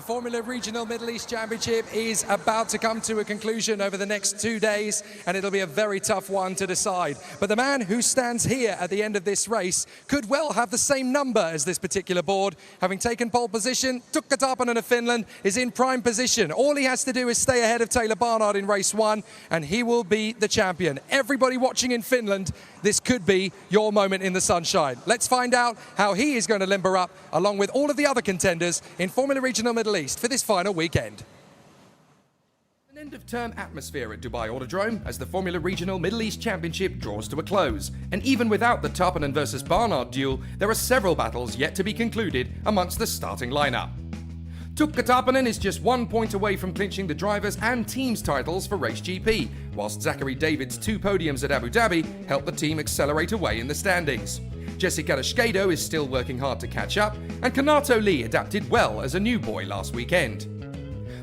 Formula Regional Middle East Championship is about to come to a conclusion over the next 2 days, and it'll be a very tough one to decide. But the man who stands here at the end of this race could well have the same number as this particular board. Having taken pole position, Tukka Tarpanen of Finland is in prime position. All he has to do is stay ahead of Taylor Barnard in race 1, and he will be the champion. Everybody watching in Finland, this could be your moment in the sunshine. Let's find out how he is going to limber up, along with all of the other contenders in Formula Regional Middle East for this final weekend. An end-of-term atmosphere at Dubai Autodrome as the Formula Regional Middle East Championship draws to a close. And even without the Tarpanen versus Barnard duel, there are several battles yet to be concluded amongst the starting lineup. Tukka Tarpanen is just 1 point away from clinching the drivers' and teams' titles for Race GP, whilst Zachary David's 2 podiums at Abu Dhabi helped the team accelerate away in the standings. Jesse Carrasquedo is still working hard to catch up, and Kanato Lee adapted well as a new boy last weekend.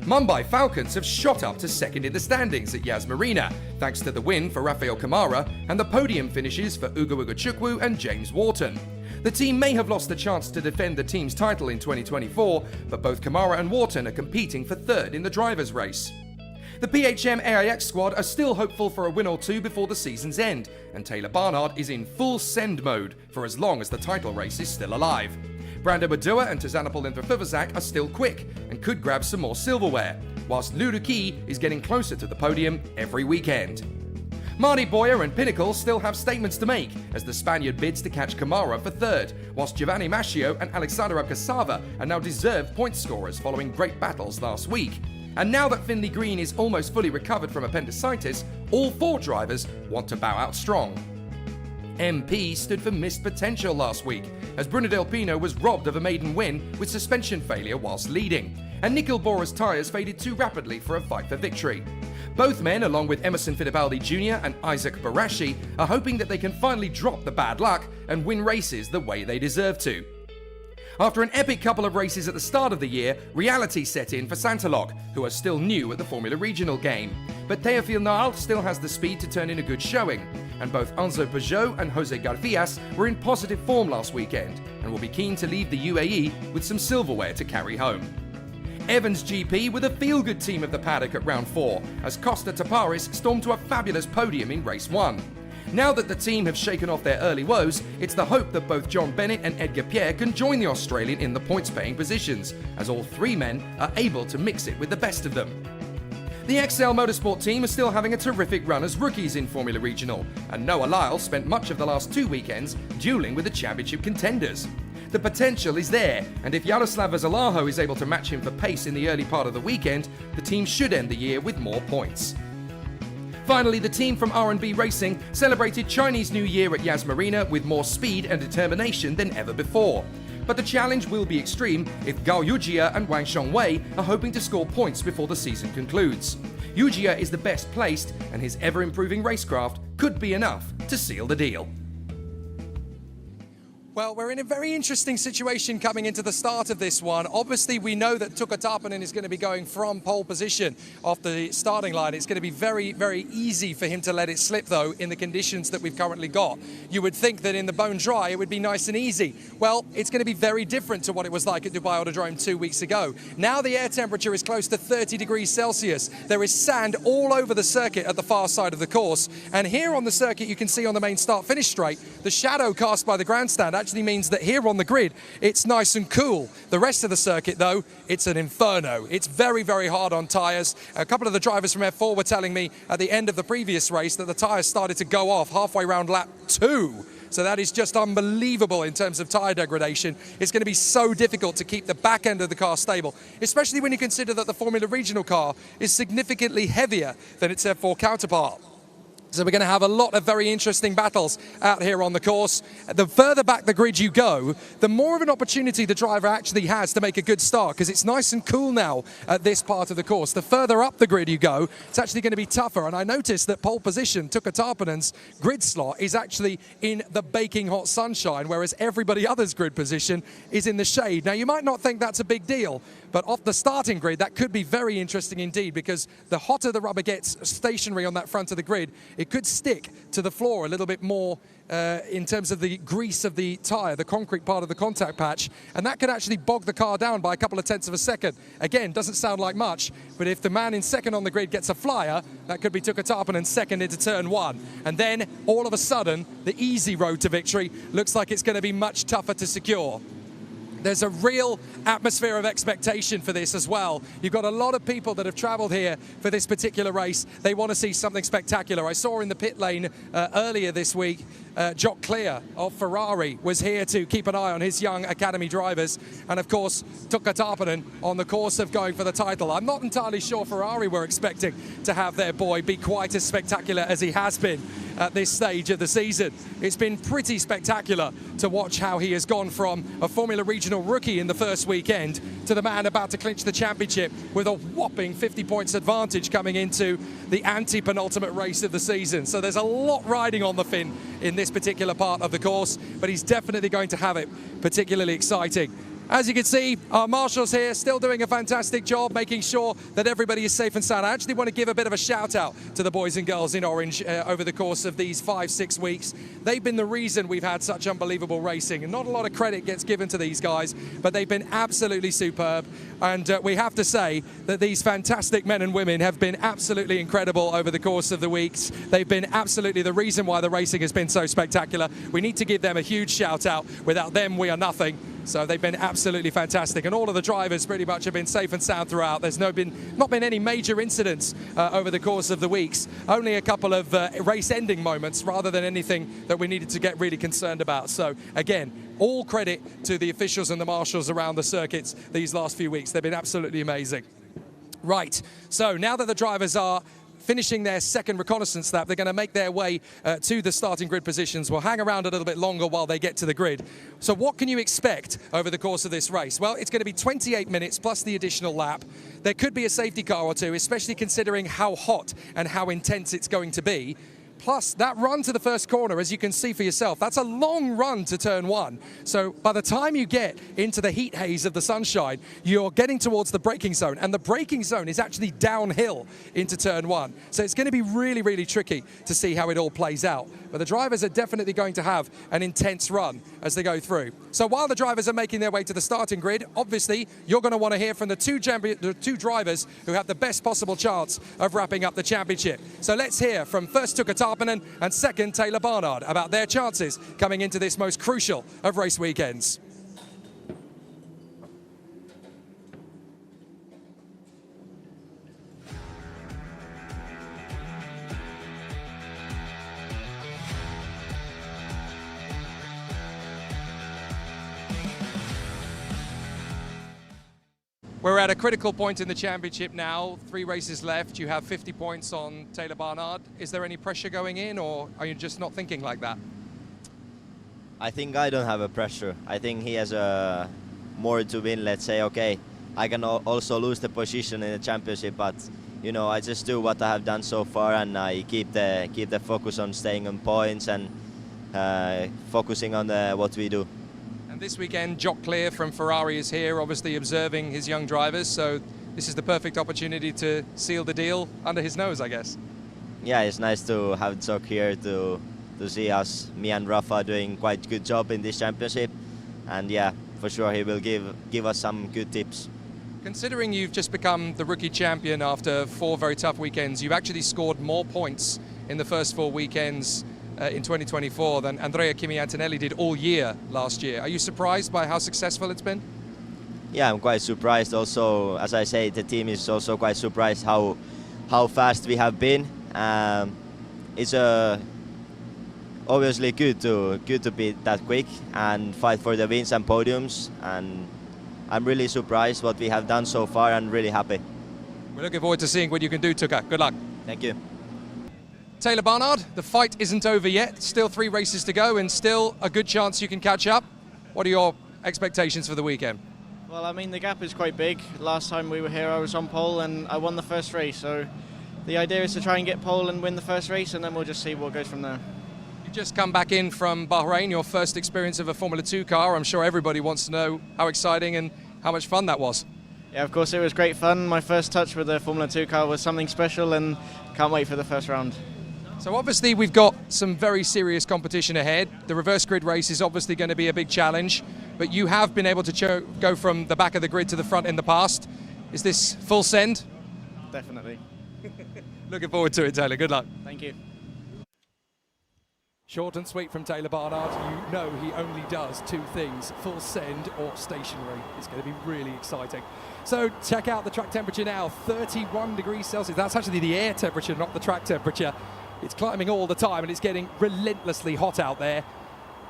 Mumbai Falcons have shot up to second in the standings at Yas Marina, thanks to the win for Rafael Kamara and the podium finishes for Ugo Chukwu and James Wharton. The team may have lost the chance to defend the team's title in 2024, but both Kamara and Wharton are competing for third in the drivers' race. The PHM AIX squad are still hopeful for a win or two before the season's end, and Taylor Barnard is in full send mode for as long as the title race is still alive. Brando Badua and Tazanapol Inverfivazak are still quick and could grab some more silverware, whilst Luruki is getting closer to the podium every weekend. Marty Boyer and Pinnacle still have statements to make as the Spaniard bids to catch Kamara for third, whilst Giovanni Mascio and Alexander Abkasava are now deserved point scorers following great battles last week. And now that Finley Green is almost fully recovered from appendicitis, all 4 drivers want to bow out strong. MP stood for missed potential last week, as Bruno Del Pino was robbed of a maiden win with suspension failure whilst leading, and Nikhil Bora's tyres faded too rapidly for a fight for victory. Both men, along with Emerson Fittipaldi Jr. and Isaac Barashi, are hoping that they can finally drop the bad luck and win races the way they deserve to. After an epic couple of races at the start of the year, reality set in for Santalog, who are still new at the Formula Regional game. But Teofil Naal still has the speed to turn in a good showing, and both Enzo Peugeot and Jose Garfias were in positive form last weekend, and will be keen to leave the UAE with some silverware to carry home. Evans GP were the feel-good team of the paddock at round 4, as Costa Taparis stormed to a fabulous podium in race 1. Now that the team have shaken off their early woes, it's the hope that both John Bennett and Edgar Pierre can join the Australian in the points-paying positions, as all 3 men are able to mix it with the best of them. The XL Motorsport team are still having a terrific run as rookies in Formula Regional, and Noah Lyle spent much of the last 2 weekends dueling with the championship contenders. The potential is there, and if Yaroslav Vasalaho is able to match him for pace in the early part of the weekend, the team should end the year with more points. Finally, the team from R&B Racing celebrated Chinese New Year at Yas Marina with more speed and determination than ever before. But the challenge will be extreme if Gao Yujia and Wang Shongwei are hoping to score points before the season concludes. Yujia is the best placed, and his ever-improving racecraft could be enough to seal the deal. Well, we're in a very interesting situation coming into the start of this one. Obviously, we know that Tukka Tarpanen is going to be going from pole position off the starting line. It's going to be very, very easy for him to let it slip, though, in the conditions that we've currently got. You would think that in the bone dry, it would be nice and easy. Well, it's going to be very different to what it was like at Dubai Autodrome 2 weeks ago. Now the air temperature is close to 30 degrees Celsius. There is sand all over the circuit at the far side of the course. And here on the circuit, you can see on the main start-finish straight, the shadow cast by the grandstand actually means that here on the grid, it's nice and cool. The rest of the circuit, though, it's an inferno. It's very, very hard on tyres. A couple of the drivers from F4 were telling me at the end of the previous race that the tyres started to go off halfway around lap 2. So that is just unbelievable in terms of tyre degradation. It's going to be so difficult to keep the back end of the car stable, especially when you consider that the Formula Regional car is significantly heavier than its F4 counterpart. So we're going to have a lot of very interesting battles out here on the course. The further back the grid you go, the more of an opportunity the driver actually has to make a good start, because it's nice and cool now at this part of the course. The further up the grid you go, it's actually going to be tougher. And I noticed that pole position, Tukka Tarpanen's grid slot, is actually in the baking hot sunshine, whereas everybody else's grid position is in the shade. Now, you might not think that's a big deal, But off the starting grid, that could be very interesting indeed, because the hotter the rubber gets stationary on that front of the grid, it could stick to the floor a little bit more in terms of the grease of the tyre, the concrete part of the contact patch, and that could actually bog the car down by a couple of tenths of a second. Again, doesn't sound like much, but if the man in second on the grid gets a flyer, that could be Tuukka Tarponen second into turn one. And then, all of a sudden, the easy road to victory looks like it's going to be much tougher to secure. There's a real atmosphere of expectation for this as well. You've got a lot of people that have travelled here for this particular race. They want to see something spectacular. I saw in the pit lane earlier this week, Jock Clear of Ferrari was here to keep an eye on his young academy drivers. And of course, Tuukka Tarponen on the course of going for the title. I'm not entirely sure Ferrari were expecting to have their boy be quite as spectacular as he has been at this stage of the season. It's been pretty spectacular to watch how he has gone from a Formula Regional rookie in the first weekend to the man about to clinch the championship with a whopping 50 points advantage coming into the anti-penultimate race of the season. So there's a lot riding on the Finn in this particular part of the course, but he's definitely going to have it particularly exciting. As you can see, our marshals here still doing a fantastic job making sure that everybody is safe and sound. I actually want to give a bit of a shout out to the boys and girls in orange over the course of these 5-6 weeks. They've been the reason we've had such unbelievable racing, and not a lot of credit gets given to these guys, but they've been absolutely superb. And we have to say that these fantastic men and women have been absolutely incredible over the course of the weeks. They've been absolutely the reason why the racing has been so spectacular. We need to give them a huge shout out. Without them, we are nothing. So they've been absolutely fantastic, and all of the drivers pretty much have been safe and sound throughout. There's not been any major incidents over the course of the weeks, only a couple of race-ending moments rather than anything that we needed to get really concerned about. So again, all credit to the officials and the marshals around the circuits these last few weeks. They've been absolutely amazing. Right, so now that the drivers are finishing their second reconnaissance lap, they're going to make their way to the starting grid positions. We'll hang around a little bit longer while they get to the grid. So what can you expect over the course of this race? Well, it's going to be 28 minutes plus the additional lap. There could be a safety car or two, especially considering how hot and how intense it's going to be. Plus, that run to the first corner, as you can see for yourself, that's a long run to turn one. So by the time you get into the heat haze of the sunshine, you're getting towards the braking zone. And the braking zone is actually downhill into turn one. So it's going to be really, really tricky to see how it all plays out. But the drivers are definitely going to have an intense run as they go through. So while the drivers are making their way to the starting grid, obviously, you're going to want to hear from the two drivers who have the best possible chance of wrapping up the championship. So let's hear from first Tuukka Tarponen and second Taylor Barnard about their chances coming into this most crucial of race weekends. We're at a critical point in the championship now. 3 races left. You have 50 points on Taylor Barnard. Is there any pressure going in, or are you just not thinking like that? I think I don't have a pressure. I think he has more to win. Let's say, okay, I can also lose the position in the championship, but you know, I just do what I have done so far, and I keep the focus on staying on points and focusing on what we do. This weekend, Jock Clear from Ferrari is here, obviously observing his young drivers, so this is the perfect opportunity to seal the deal under his nose, I guess. Yeah, it's nice to have Jock here to see us, me and Rafa, doing quite good job in this championship, and yeah, for sure he will give us some good tips. Considering you've just become the rookie champion after 4 very tough weekends, you've actually scored more points in the first 4 weekends in 2024 than Andrea Kimi Antonelli did all year last year. Are you surprised by how successful it's been? Yeah, I'm quite surprised. Also, as I say, the team is also quite surprised how fast we have been. It's obviously good to be that quick and fight for the wins and podiums. And I'm really surprised what we have done so far and really happy. We're looking forward to seeing what you can do, Tuukka. Good luck. Thank you. Taylor Barnard, the fight isn't over yet. Still 3 races to go and still a good chance you can catch up. What are your expectations for the weekend? Well, I mean, the gap is quite big. Last time we were here, I was on pole and I won the first race. So the idea is to try and get pole and win the first race, and then we'll just see what goes from there. You've just come back in from Bahrain, your first experience of a Formula 2 car. I'm sure everybody wants to know how exciting and how much fun that was. Yeah, of course it was great fun. My first touch with the Formula 2 car was something special, and can't wait for the first round. So obviously we've got some very serious competition ahead. The reverse grid race is obviously going to be a big challenge, but you have been able to go from the back of the grid to the front in the past. Is this full send? Definitely. Looking forward to it, Taylor. Good luck. Thank you. Short and sweet from Taylor Barnard. You know he only does two things, full send or stationary. It's going to be really exciting. So check out the track temperature now, 31 degrees Celsius. That's actually the air temperature, not the track temperature. It's climbing all the time and it's getting relentlessly hot out there.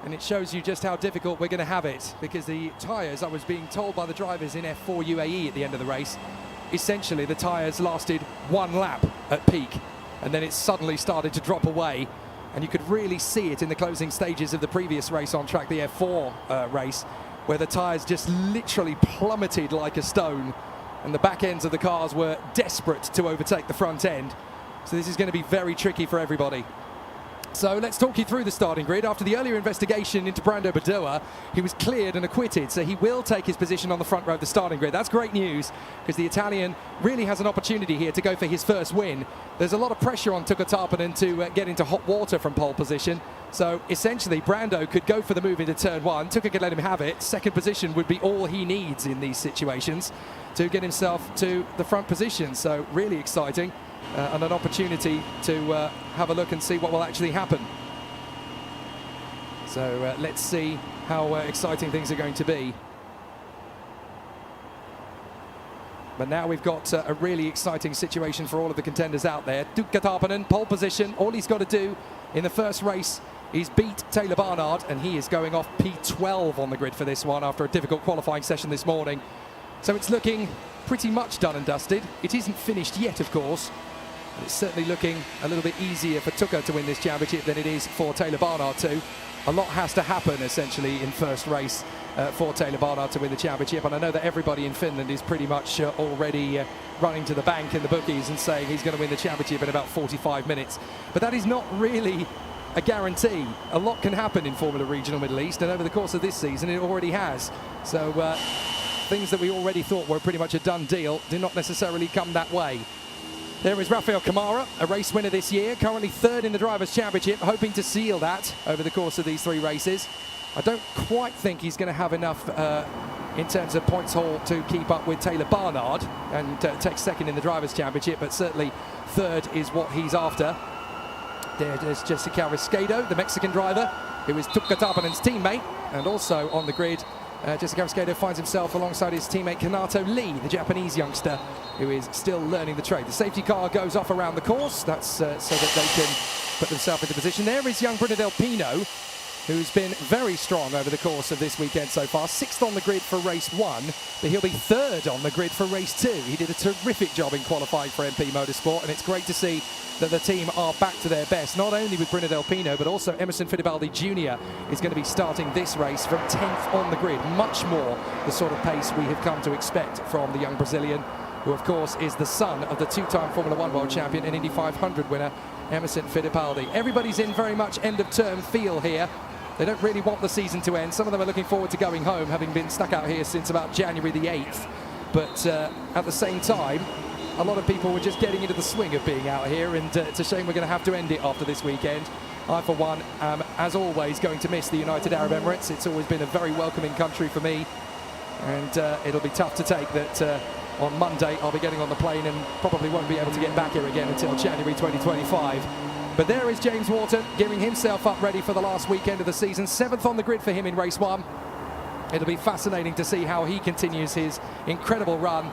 And it shows you just how difficult we're going to have it, because the tyres, I was being told by the drivers in F4 UAE at the end of the race, essentially the tyres lasted one lap at peak and then it suddenly started to drop away. And you could really see it in the closing stages of the previous race on track, the F4 race, where the tyres just literally plummeted like a stone and the back ends of the cars were desperate to overtake the front end. So this is going to be very tricky for everybody. So let's talk you through the starting grid. After the earlier investigation into Brando Badua, he was cleared and acquitted, so he will take his position on the front row of the starting grid. That's great news, because the Italian really has an opportunity here to go for his first win. There's a lot of pressure on Tuka Tarpanen to get into hot water from pole position. So essentially, Brando could go for the move into turn one. Tuka could let him have it. Second position would be all he needs in these situations to get himself to the front position. So really exciting. And an opportunity to have a look and see what will actually happen. So let's see how exciting things are going to be. But now we've got a really exciting situation for all of the contenders out there. Tuka Tarpanen, pole position. All he's got to do in the first race is beat Taylor Barnard, and he is going off P12 on the grid for this one after a difficult qualifying session this morning. So it's looking pretty much done and dusted. It isn't finished yet, of course. But it's certainly looking a little bit easier for Tuka to win this championship than it is for Taylor Barnard to. A lot has to happen, essentially, in first race for Taylor Barnard to win the championship. And I know that everybody in Finland is pretty much already running to the bank in the bookies and saying he's going to win the championship in about 45 minutes. But that is not really a guarantee. A lot can happen in Formula Regional Middle East, and over the course of this season it already has. So things that we already thought were pretty much a done deal do not necessarily come that way. There is Rafael Camara, a race winner this year, currently third in the Drivers' Championship, hoping to seal that over the course of these three races. I don't quite think he's going to have enough in terms of points haul to keep up with Taylor Barnard and take second in the Drivers' Championship, but certainly third is what he's after. There's Jessica Riscado, the Mexican driver, who is Tuka Tarpanen's teammate, and also on the grid, Jessica Riscado finds himself alongside his teammate Kanato Lee, the Japanese youngster, who is still learning the trade. The safety car goes off around the course. That's so that they can put themselves into position. There is young Bruno Del Pino, who's been very strong over the course of this weekend so far. Sixth on the grid for race one, but he'll be third on the grid for race two. He did a terrific job in qualifying for MP Motorsport, and it's great to see that the team are back to their best, not only with Bruno Del Pino, but also Emerson Fittipaldi Jr. is going to be starting this race from 10th on the grid. Much more the sort of pace we have come to expect from the young Brazilian, who of course is the son of the two-time Formula One world champion and Indy 500 winner, Emerson Fittipaldi. Everybody's in very much end-of-term feel here. They don't really want the season to end. Some of them are looking forward to going home, having been stuck out here since about January the 8th. But at the same time, a lot of people were just getting into the swing of being out here, and it's a shame we're going to have to end it after this weekend. I, for one, am, as always, going to miss the United Arab Emirates. It's always been a very welcoming country for me, and it'll be tough to take that on Monday I'll be getting on the plane and probably won't be able to get back here again until January 2025. But there is James Wharton gearing himself up ready for the last weekend of the season. 7th on the grid for him in race one. It'll be fascinating to see how he continues his incredible run.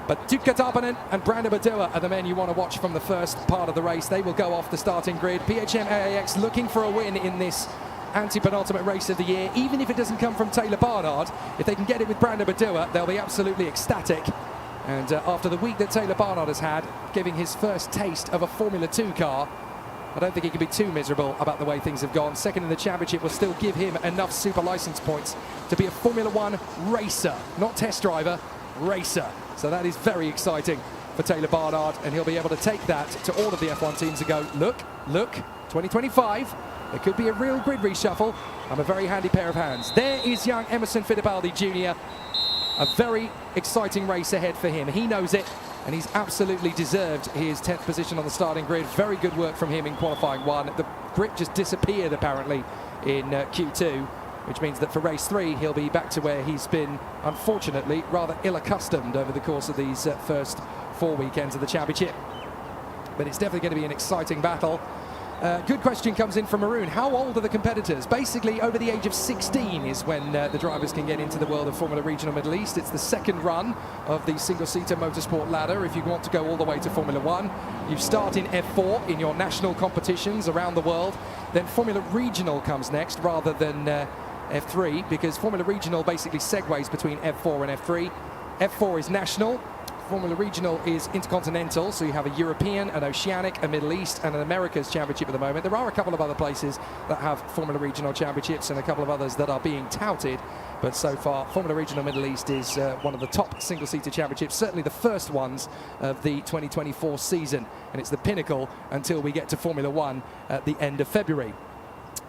But Tuka Tarpanen and Brando Badua are the men you want to watch from the first part of the race. They will go off the starting grid. PHM AAX looking for a win in this anti-penultimate race of the year. Even if it doesn't come from Taylor Barnard, if they can get it with Brando Badua, they'll be absolutely ecstatic. And after the week that Taylor Barnard has had, giving his first taste of a Formula 2 car, I don't think he can be too miserable about the way things have gone. Second in the championship will still give him enough super license points to be a Formula 1 racer, not test driver, racer. So that is very exciting for Taylor Barnard, and he'll be able to take that to all of the F1 teams and go, look, 2025, there could be a real grid reshuffle. I'm a very handy pair of hands. There is young Emerson Fittipaldi Jr. A very exciting race ahead for him. He knows it, and he's absolutely deserved his 10th position on the starting grid. Very good work from him in qualifying 1. The grip just disappeared apparently in Q2, which means that for race 3 he'll be back to where he's been, unfortunately, rather ill-accustomed over the course of these first 4 weekends of the championship. But it's definitely going to be an exciting battle. Good question comes in from Maroon. How old are the competitors? Basically, over the age of 16 is when the drivers can get into the world of Formula Regional Middle East. It's the second run of the single-seater motorsport ladder. If you want to go all the way to Formula 1, you start in F4 in your national competitions around the world. Then Formula Regional comes next rather than F3, because Formula Regional basically segues between F4 and F3. F4 is national. Formula Regional is intercontinental, so you have a European, an Oceanic, a Middle East, and an Americas championship at the moment. There are a couple of other places that have Formula Regional championships and a couple of others that are being touted, but so far Formula Regional Middle East is one of the top single-seater championships, certainly the first ones of the 2024 season, and it's the pinnacle until we get to Formula 1 at the end of February.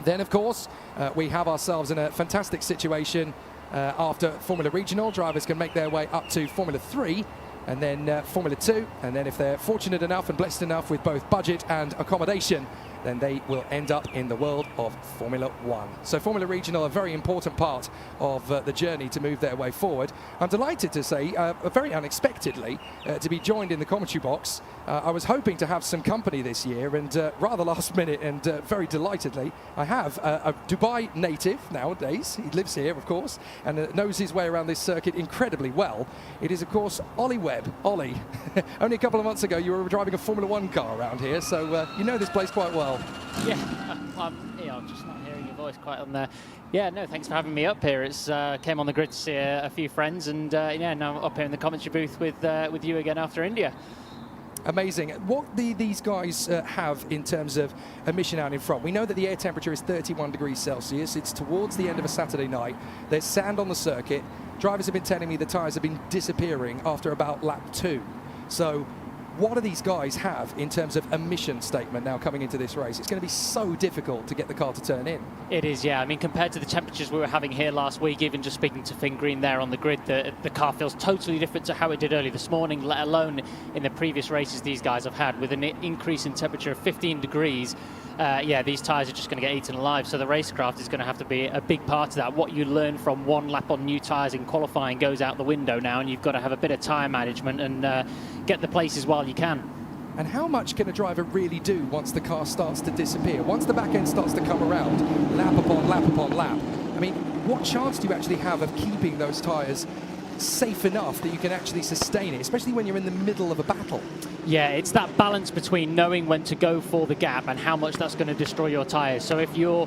Then, of course, we have ourselves in a fantastic situation. After Formula Regional, drivers can make their way up to Formula 3, and then Formula 2, and then if they're fortunate enough and blessed enough with both budget and accommodation, then they will end up in the world of Formula 1. So Formula Regional, a very important part of the journey to move their way forward. I'm delighted to say, very unexpectedly, to be joined in the commentary box. I was hoping to have some company this year, and rather last minute and very delightedly, I have a Dubai native nowadays. He lives here, of course, and knows his way around this circuit incredibly well. It is, of course, Ollie Webb. Ollie, only a couple of months ago you were driving a Formula 1 car around here, so you know this place quite well. Yeah, I'm just not hearing your voice quite on there. Yeah, no, thanks for having me up here. It's came on the grid to see a few friends, and yeah, now up here in the commentary booth with you again after India. Amazing. What these guys have in terms of emission out in front, we know that the air temperature is 31 degrees Celsius. It's towards the end of a Saturday night. There's sand on the circuit. Drivers have been telling me the tyres have been disappearing after about lap 2. So what do these guys have in terms of emission statement now coming into this race? It's going to be so difficult to get the car to turn in. It is, yeah. I mean, compared to the temperatures we were having here last week, even just speaking to Finn Green there on the grid, the car feels totally different to how it did early this morning, let alone in the previous races these guys have had. With an increase in temperature of 15 degrees, yeah, these tyres are just going to get eaten alive. So the racecraft is going to have to be a big part of that. What you learn from one lap on new tyres in qualifying goes out the window now, and you've got to have a bit of tyre management and get the places while you can. And how much can a driver really do once the car starts to disappear? Once the back end starts to come around, lap upon lap upon lap. I mean, what chance do you actually have of keeping those tyres safe enough that you can actually sustain it, especially when you're in the middle of a battle? Yeah, it's that balance between knowing when to go for the gap and how much that's going to destroy your tyres. So if you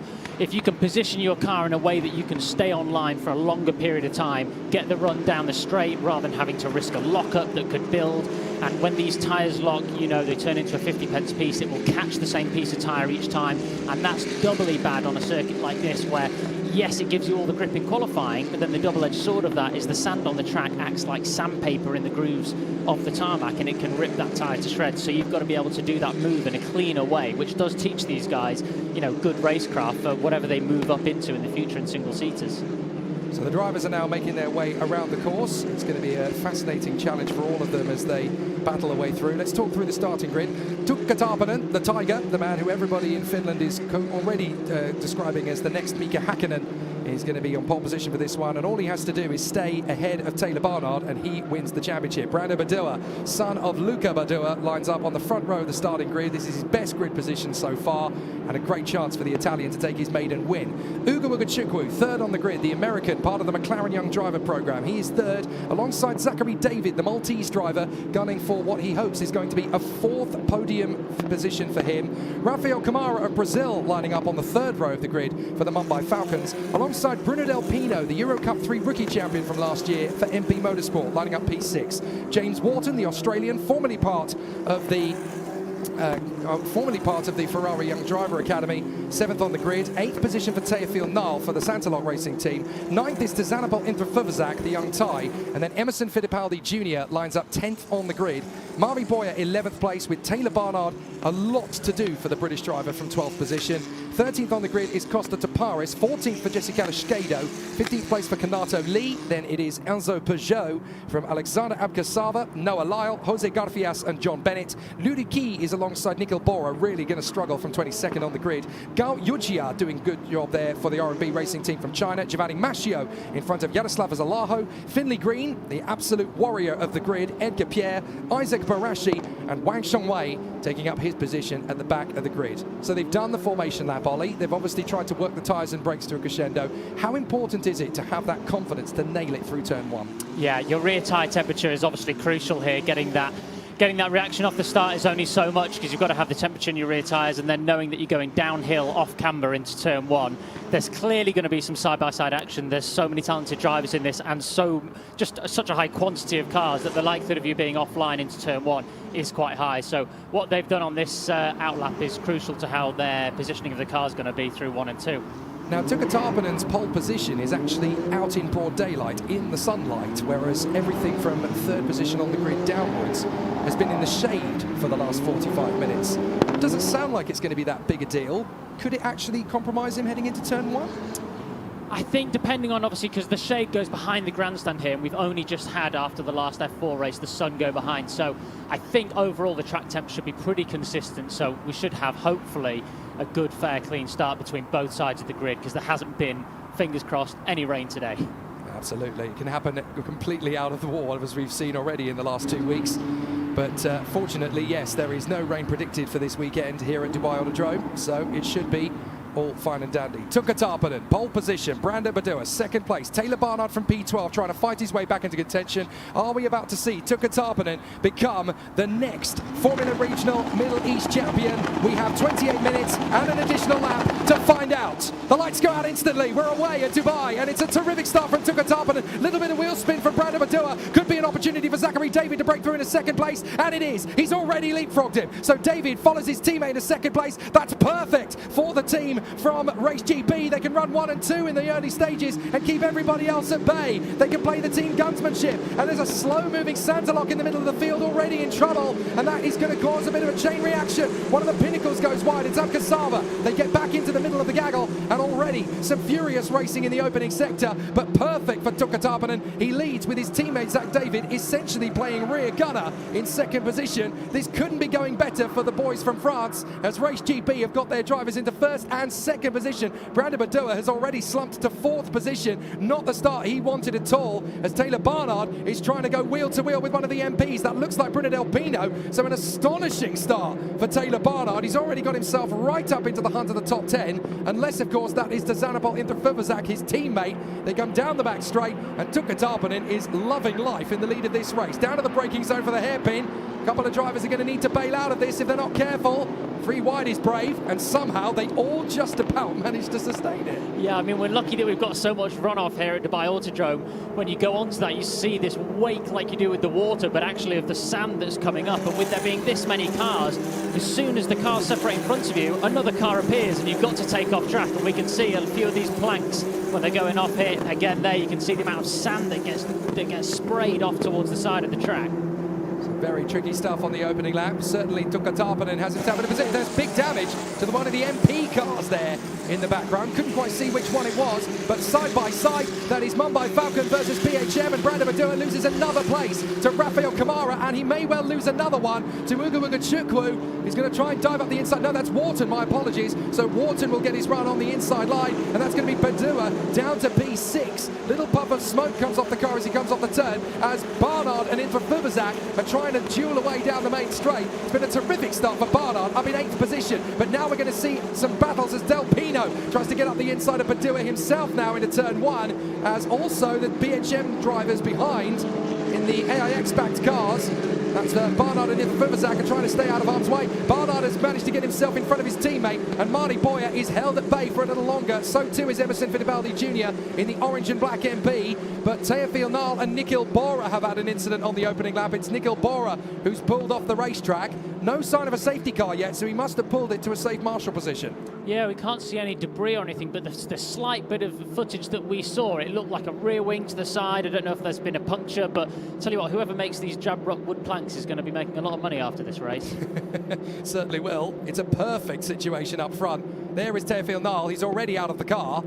can position your car in a way that you can stay online for a longer period of time, get the run down the straight rather than having to risk a lockup that could build. And when these tyres lock, you know, they turn into a 50 pence piece. It will catch the same piece of tyre each time, and that's doubly bad on a circuit like this where, yes, it gives you all the grip in qualifying, but then the double-edged sword of that is the sand on the track acts like sandpaper in the grooves of the tarmac, and it can rip that tyre to shreds. So you've got to be able to do that move in a cleaner way, which does teach these guys, you know, good racecraft for whatever they move up into in the future in single-seaters. So the drivers are now making their way around the course. It's going to be a fascinating challenge for all of them as they battle their way through. Let's talk through the starting grid. Tuukka Tarpanen, the Tiger, the man who everybody in Finland is already describing as the next Mika Häkkinen, is going to be on pole position for this one, and all he has to do is stay ahead of Taylor Barnard and he wins the championship. Brando Badua, son of Luca Badua, lines up on the front row of the starting grid. This is his best grid position so far, and a great chance for the Italian to take his maiden win. Ugo Mugachukwu, third on the grid, the American, part of the McLaren Young Driver program. He is third, alongside Zachary David, the Maltese driver, gunning for what he hopes is going to be a fourth podium position for him. Rafael Camara of Brazil lining up on the third row of the grid for the Mumbai Falcons, alongside Bruno Del Pino, the Euro Cup 3 rookie champion from last year for MP Motorsport, lining up P6. James Wharton, the Australian, formerly part of the formerly part of the Ferrari Young Driver Academy. 7th on the grid, 8th position for Teofil Nal for the Santalok Racing team. 9th is Dzanabol Intrafuvazak, the young Thai, and then Emerson Fittipaldi Jr. lines up 10th on the grid. Mari Boyer 11th place with Taylor Barnard. A lot to do for the British driver from 12th position. 13th on the grid is Costa Taparis, 14th for Jessica Schkedo, 15th place for Kanato Lee, then it is Enzo Peugeot from Alexander Abkasava, Noah Lyle, Jose Garfias and John Bennett. Ludiki is alongside Nikhil Bora, really going to struggle from 22nd on the grid. Gao Yujia doing good job there for the R&B racing team from China. Giovanni Maschio in front of Yaroslav Zalaho. Finley Green, the absolute warrior of the grid, Edgar Pierre, Isaac Barashi and Wang Shengwei taking up his position at the back of the grid. So they've done the formation lap, Ollie. They've obviously tried to work the tyres and brakes to a crescendo. How important is it to have that confidence to nail it through turn 1? Yeah, your rear tyre temperature is obviously crucial here. Getting that reaction off the start is only so much because you've got to have the temperature in your rear tyres, and then knowing that you're going downhill off camber into turn 1. There's clearly going to be some side-by-side action. There's so many talented drivers in this and such a high quantity of cars that the likelihood of you being offline into turn 1 is quite high. So what they've done on this outlap is crucial to how their positioning of the car is going to be through 1 and 2. Now, Tuka Tarpanen's pole position is actually out in broad daylight, in the sunlight, whereas everything from 3rd position on the grid downwards has been in the shade for the last 45 minutes. It doesn't sound like it's going to be that big a deal. Could it actually compromise him heading into turn 1? I think depending on, obviously, because the shade goes behind the grandstand here, and we've only just had, after the last F4 race, the sun go behind. So I think overall the track temp should be pretty consistent. So we should have, hopefully, a good, fair, clean start between both sides of the grid, because there hasn't been, fingers crossed, any rain today. Absolutely. It can happen completely out of the wall, as we've seen already in the last 2 weeks. But fortunately, yes, there is no rain predicted for this weekend here at Dubai Autodrome, so it should be all fine and dandy. Tuka Tarpanen, pole position. Brando Badua, 2nd place. Taylor Barnard from P12 trying to fight his way back into contention. Are we about to see Tuka Tarpanen become the next Formula Regional Middle East champion? We have 28 minutes and an additional lap to find out. The lights go out instantly. We're away at Dubai, and it's a terrific start from Tuka Tarpanen. Little bit of wheel spin from Brando Badua. Could be an opportunity for Zachary David to break through in a 2nd place, and it is. He's already leapfrogged him. So David follows his teammate in a 2nd place. That's perfect for the team from Race GP. They can run 1 and 2 in the early stages and keep everybody else at bay. They can play the team gunsmanship, and there's a slow-moving Santalok in the middle of the field already in trouble, and that is going to cause a bit of a chain reaction. One of the pinnacles goes wide. It's Abkasava. They get back into the middle of the gaggle, and already some furious racing in the opening sector, but perfect for Tuka Tarpanen. He leads with his teammate Zach David essentially playing rear gunner in 2nd position. This couldn't be going better for the boys from France, as Race GP have got their drivers into 1st and 2nd position. Brando Badua has already slumped to 4th position. Not the start he wanted at all, as Taylor Barnard is trying to go wheel to wheel with one of the MPs. That looks like Bruno Del Pino. So an astonishing start for Taylor Barnard. He's already got himself right up into the hunt of the top 10, unless of course that is Dzanabol Intrafuvazak, his teammate. They come down the back straight, and Tuka Tarpanen is loving life in the lead of this race. Down to the braking zone for the hairpin. A couple of drivers are going to need to bail out of this if they're not careful. 3 wide is brave, and somehow they all just about managed to sustain it. Yeah, I mean, we're lucky that we've got so much runoff here at Dubai Autodrome. When you go onto that, you see this wake like you do with the water, but actually of the sand that's coming up. And with there being this many cars, as soon as the cars separate in front of you, another car appears, and you've got to take off track. And we can see a few of these planks when they're going off here. Again, there you can see the amount of sand that gets sprayed off towards the side of the track. Very tricky stuff on the opening lap. Certainly Tuka Tarpanen has himself in a position. There's big damage to one of the MP cars there in the background. Couldn't quite see which one it was, but side by side, that is Mumbai Falcon versus PHM, and Brando Badua loses another place to Rafael Kamara, and he may well lose another one to Uga Chukwu. He's going to try and dive up the inside. No, that's Wharton, my apologies. So Wharton will get his run on the inside line, and that's going to be Badua down to P6. Little puff of smoke comes off the car as he comes off the turn, as Barnard and Intrafuvazak are trying to duel away down the main straight. It's been a terrific start for Barnard, up in 8th position, but now we're going to see some battles as Del Pino tries to get up the inside of Badua himself now into turn 1, as also the BHM drivers behind in the AIX-backed cars. That's Barnard and Intrafuvazak are trying to stay out of harm's way. Barnard has managed to get himself in front of his teammate, and Mari Boyer is held at bay for a little longer. So too is Emerson Fittipaldi Jr. in the orange and black MP. But Teofil Nal and Nikhil Bora have had an incident on the opening lap. It's Nikhil Bora who's pulled off the racetrack. No sign of a safety car yet, so he must have pulled it to a safe marshal position. Yeah, we can't see any debris or anything, but the slight bit of footage that we saw, it looked like a rear wing to the side. I don't know if there's been a puncture, but tell you what, whoever makes these jab rock wood planks is going to be making a lot of money after this race. Certainly will. It's a perfect situation up front. There is Teofil Nal. He's already out of the car.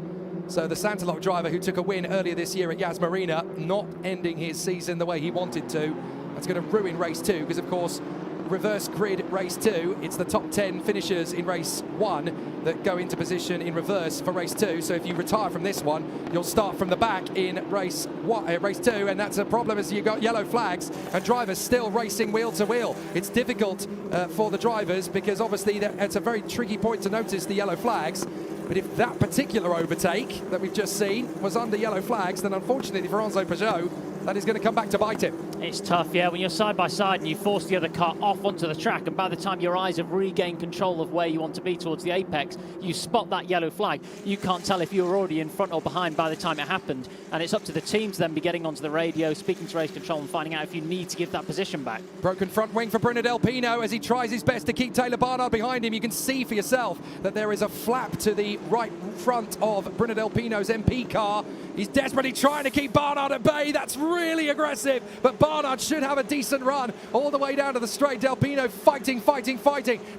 So the Santaloc driver who took a win earlier this year at Yas Marina, not ending his season the way he wanted to. That's going to ruin race 2 because, of course, reverse grid race 2, it's the top 10 finishers in race 1 that go into position in reverse for race 2. So if you retire from this one, you'll start from the back in race 2, and that's a problem as you've got yellow flags and drivers still racing wheel to wheel. It's difficult for the drivers because obviously it's a very tricky point to notice the yellow flags. But if that particular overtake that we've just seen was under yellow flags, then unfortunately for Enzo Peugeot, that is going to come back to bite him. It's tough, yeah, when you're side by side and you force the other car off onto the track, and by the time your eyes have regained control of where you want to be towards the apex, you spot that yellow flag. You can't tell if you were already in front or behind by the time it happened, and it's up to the team to then be getting onto the radio, speaking to race control and finding out if you need to give that position back. Broken front wing for Bruno Del Pino as he tries his best to keep Taylor Barnard behind him. You can see for yourself that there is a flap to the right front of Bruno Del Pino's MP car. He's desperately trying to keep Barnard at bay. That's really aggressive, but Barnard should have a decent run all the way down to the straight. Del Pino fighting,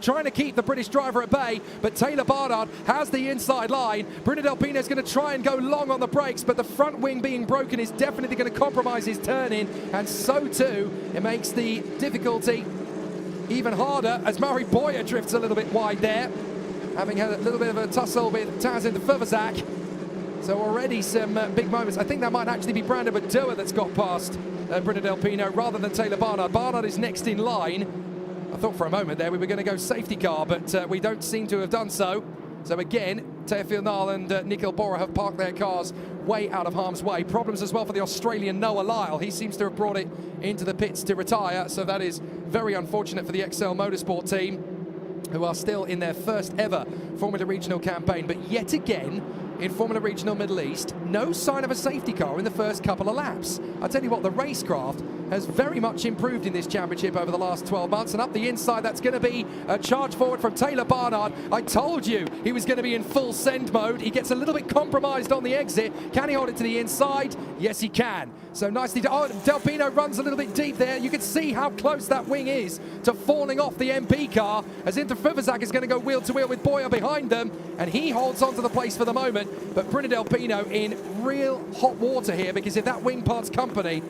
trying to keep the British driver at bay, but Taylor Barnard has the inside line. Bruno Del Pino is going to try and go long on the brakes, but the front wing being broken is definitely going to compromise his turn-in, and so too, it makes the difficulty even harder as Mauri Boyer drifts a little bit wide there, having had a little bit of a tussle with Tazin de Furvazak. So already some big moments. I think that might actually be Brandon Badua that's got past Bruno Del Pino rather than Taylor Barnard. Barnard is next in line. I thought for a moment there we were going to go safety car, but we don't seem to have done so. So again, Teofil Nal and Nikhil Bora have parked their cars way out of harm's way. Problems as well for the Australian Noah Lyle. He seems to have brought it into the pits to retire, so that is very unfortunate for the XL Motorsport team, who are still in their first ever Formula Regional campaign. But yet again, in Formula Regional Middle East, no sign of a safety car in the first couple of laps. I tell you what, the racecraft has very much improved in this championship over the last 12 months, and up the inside, that's going to be a charge forward from Taylor Barnard. I told you he was going to be in full send mode. He gets a little bit compromised on the exit. Can he hold it to the inside? Yes, he can. So nicely, Del Pino runs a little bit deep there. You can see how close that wing is to falling off the MP car, as Inter Furvazak is going to go wheel to wheel with Boyer behind them, and he holds on to the place for the moment. But Bruno Del Pino in real hot water here, because if that wing parts company,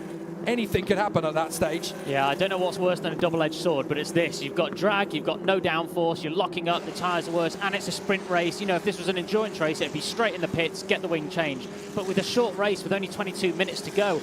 anything could happen at that stage. Yeah, I don't know what's worse than a double-edged sword, but it's this. You've got drag, you've got no downforce, you're locking up, the tyres are worse, and it's a sprint race. You know, if this was an endurance race, it'd be straight in the pits, get the wing change. But with a short race with only 22 minutes to go,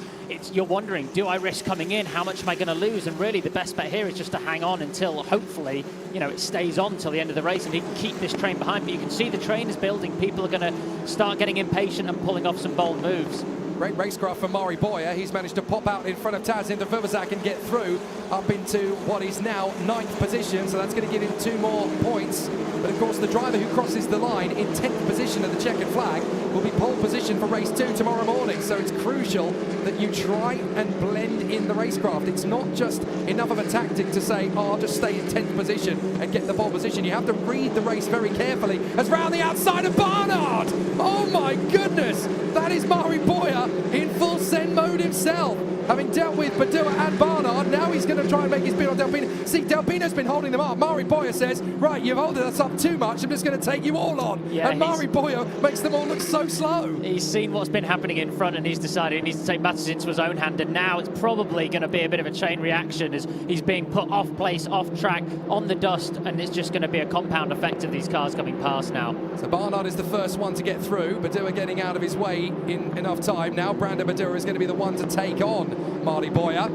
you're wondering, do I risk coming in? How much am I going to lose? And really, the best bet here is just to hang on until, hopefully, you know, it stays on till the end of the race and he can keep this train behind. But you can see the train is building. People are going to start getting impatient and pulling off some bold moves. Great racecraft for Mauri Boyer. He's managed to pop out in front of Tazin de Furvazak and get through up into what is now 9th position, so that's going to give him 2 more points. But of course, the driver who crosses the line in 10th position of the checkered flag will be pole position for race 2 tomorrow morning. So it's crucial that you try and blend in the racecraft. It's not just enough of a tactic to say, oh, I'll just stay in 10th position and get the pole position. You have to read the race very carefully. As round the outside of Barnard! Oh my goodness! That is Mauri Boyer in full send mode himself. Having dealt with Badua and Barnard, now he's going to try and make his bid on Del Pino. See, Del Pino's been holding them up. Mauri Boyer says, right, you've holding us up too much. I'm just going to take you all on. Yeah, and Mauri Boyer makes them all look so slow. He's seen what's been happening in front and he's decided he needs to take matters into his own hand. And now it's probably going to be a bit of a chain reaction as he's being put off place, off track, on the dust. And it's just going to be a compound effect of these cars coming past now. So Barnard is the first one to get through. Badua getting out of his way in enough time. Now Brandon Badua is going to be the one to take on Mauri Boyer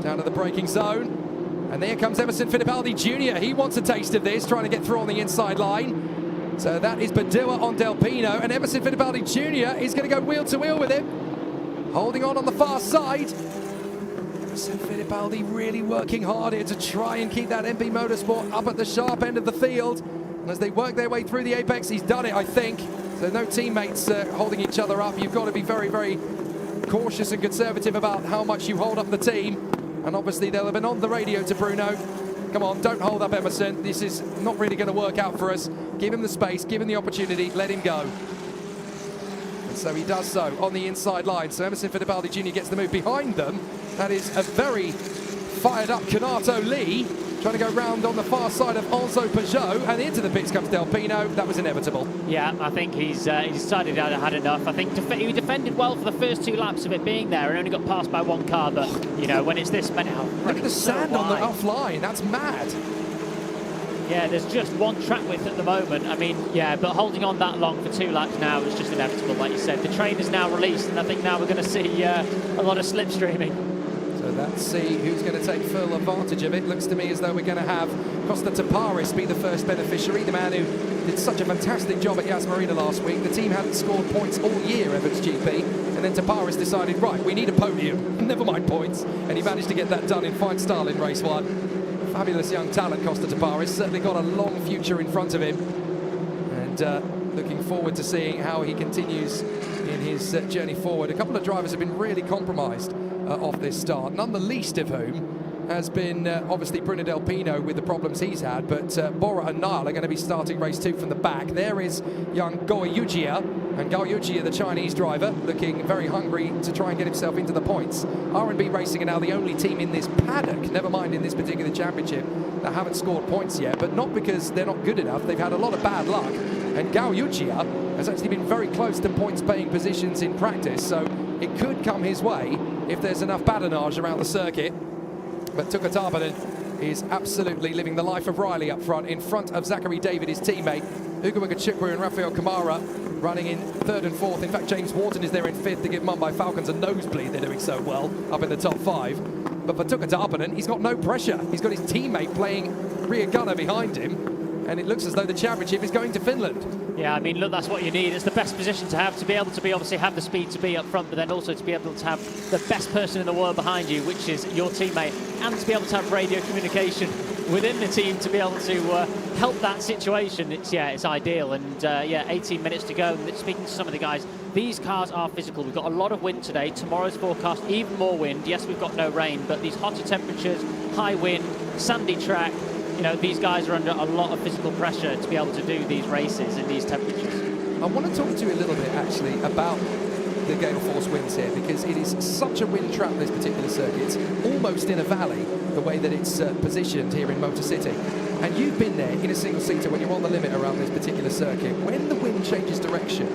down to the braking zone. And there comes Emerson Fittipaldi Jr. He wants a taste of this, trying to get through on the inside line. So that is Badua on Del Pino, and Emerson Fittipaldi Jr. is going to go wheel to wheel with him, holding on the far side. Emerson Fittipaldi really working hard here to try and keep that MP Motorsport up at the sharp end of the field. And as they work their way through the apex, he's done it, I think. So no teammates holding each other up. You've got to be very, very cautious and conservative about how much you hold up the team. And obviously they'll have been on the radio to Bruno Come on, don't hold up Emerson. This is not really going to work out for us. Give him the space, give him the opportunity, let him go. And so he does so on the inside line. So Emerson Fittipaldi Jr. gets the move behind them. That is a very fired up Kanato Lee, trying to go round on the far side of Enzo Peugeot, and into the pits comes Del Pino. That was inevitable. Yeah, I think he decided he had enough. I think he defended well for the first 2 laps of it being there and only got passed by 1 car, but, you know, when it's this many... Look at the sand on the offline, that's mad. Yeah, there's just 1 track width at the moment. I mean, yeah, but holding on that long for 2 laps now is just inevitable, like you said. The train is now released, and I think now we're going to see a lot of slipstreaming. So let's see who's going to take full advantage of it. Looks to me as though we're going to have Costa Taparis be the first beneficiary, the man who did such a fantastic job at Yas Marina last week. The team hadn't scored points all year, Evans GP, and then Taparis decided, right, we need a podium, never mind points, and he managed to get that done in fine style in race 1. Fabulous young talent, Costa Taparis, certainly got a long future in front of him, and looking forward to seeing how he continues in his journey forward. A couple of drivers have been really compromised off this start, none the least of whom has been obviously Bruno Del Pino with the problems he's had, but Bora and Niall are going to be starting race 2 from the back. There is young Gao Yujia, and Gao Yujia, the Chinese driver, looking very hungry to try and get himself into the points. R&B Racing are now the only team in this paddock, never mind in this particular championship, that haven't scored points yet, but not because they're not good enough. They've had a lot of bad luck, and Gao Yujia has actually been very close to points-paying positions in practice, so it could come his way if there's enough badinage around the circuit. But Tuka Tarpanen is absolutely living the life of Riley up front, in front of Zachary David, his teammate. Ugo Chukwu and Rafael Kamara running in 3rd and 4th. In fact, James Wharton is there in 5th to give Mumbai Falcons a nosebleed. They're doing so well up in the top 5. But for Tuka Tarpanen, he's got no pressure. He's got his teammate playing rear gunner behind him, and it looks as though the championship is going to Finland. Yeah, I mean, look, that's what you need. It's the best position to have, to be able to be, obviously, have the speed to be up front, but then also to be able to have the best person in the world behind you, which is your teammate, and to be able to have radio communication within the team to be able to help that situation. It's ideal. And yeah, 18 minutes to go. And speaking to some of the guys, these cars are physical. We've got a lot of wind today. Tomorrow's forecast, even more wind. Yes, we've got no rain, but these hotter temperatures, high wind, sandy track, you know, these guys are under a lot of physical pressure to be able to do these races in these temperatures. I want to talk to you a little bit, actually, about the gale force winds here, because it is such a wind trap, this particular circuit. It's almost in a valley, the way that it's positioned here in Motor City. And you've been there in a single-seater when you're on the limit around this particular circuit. When the wind changes direction,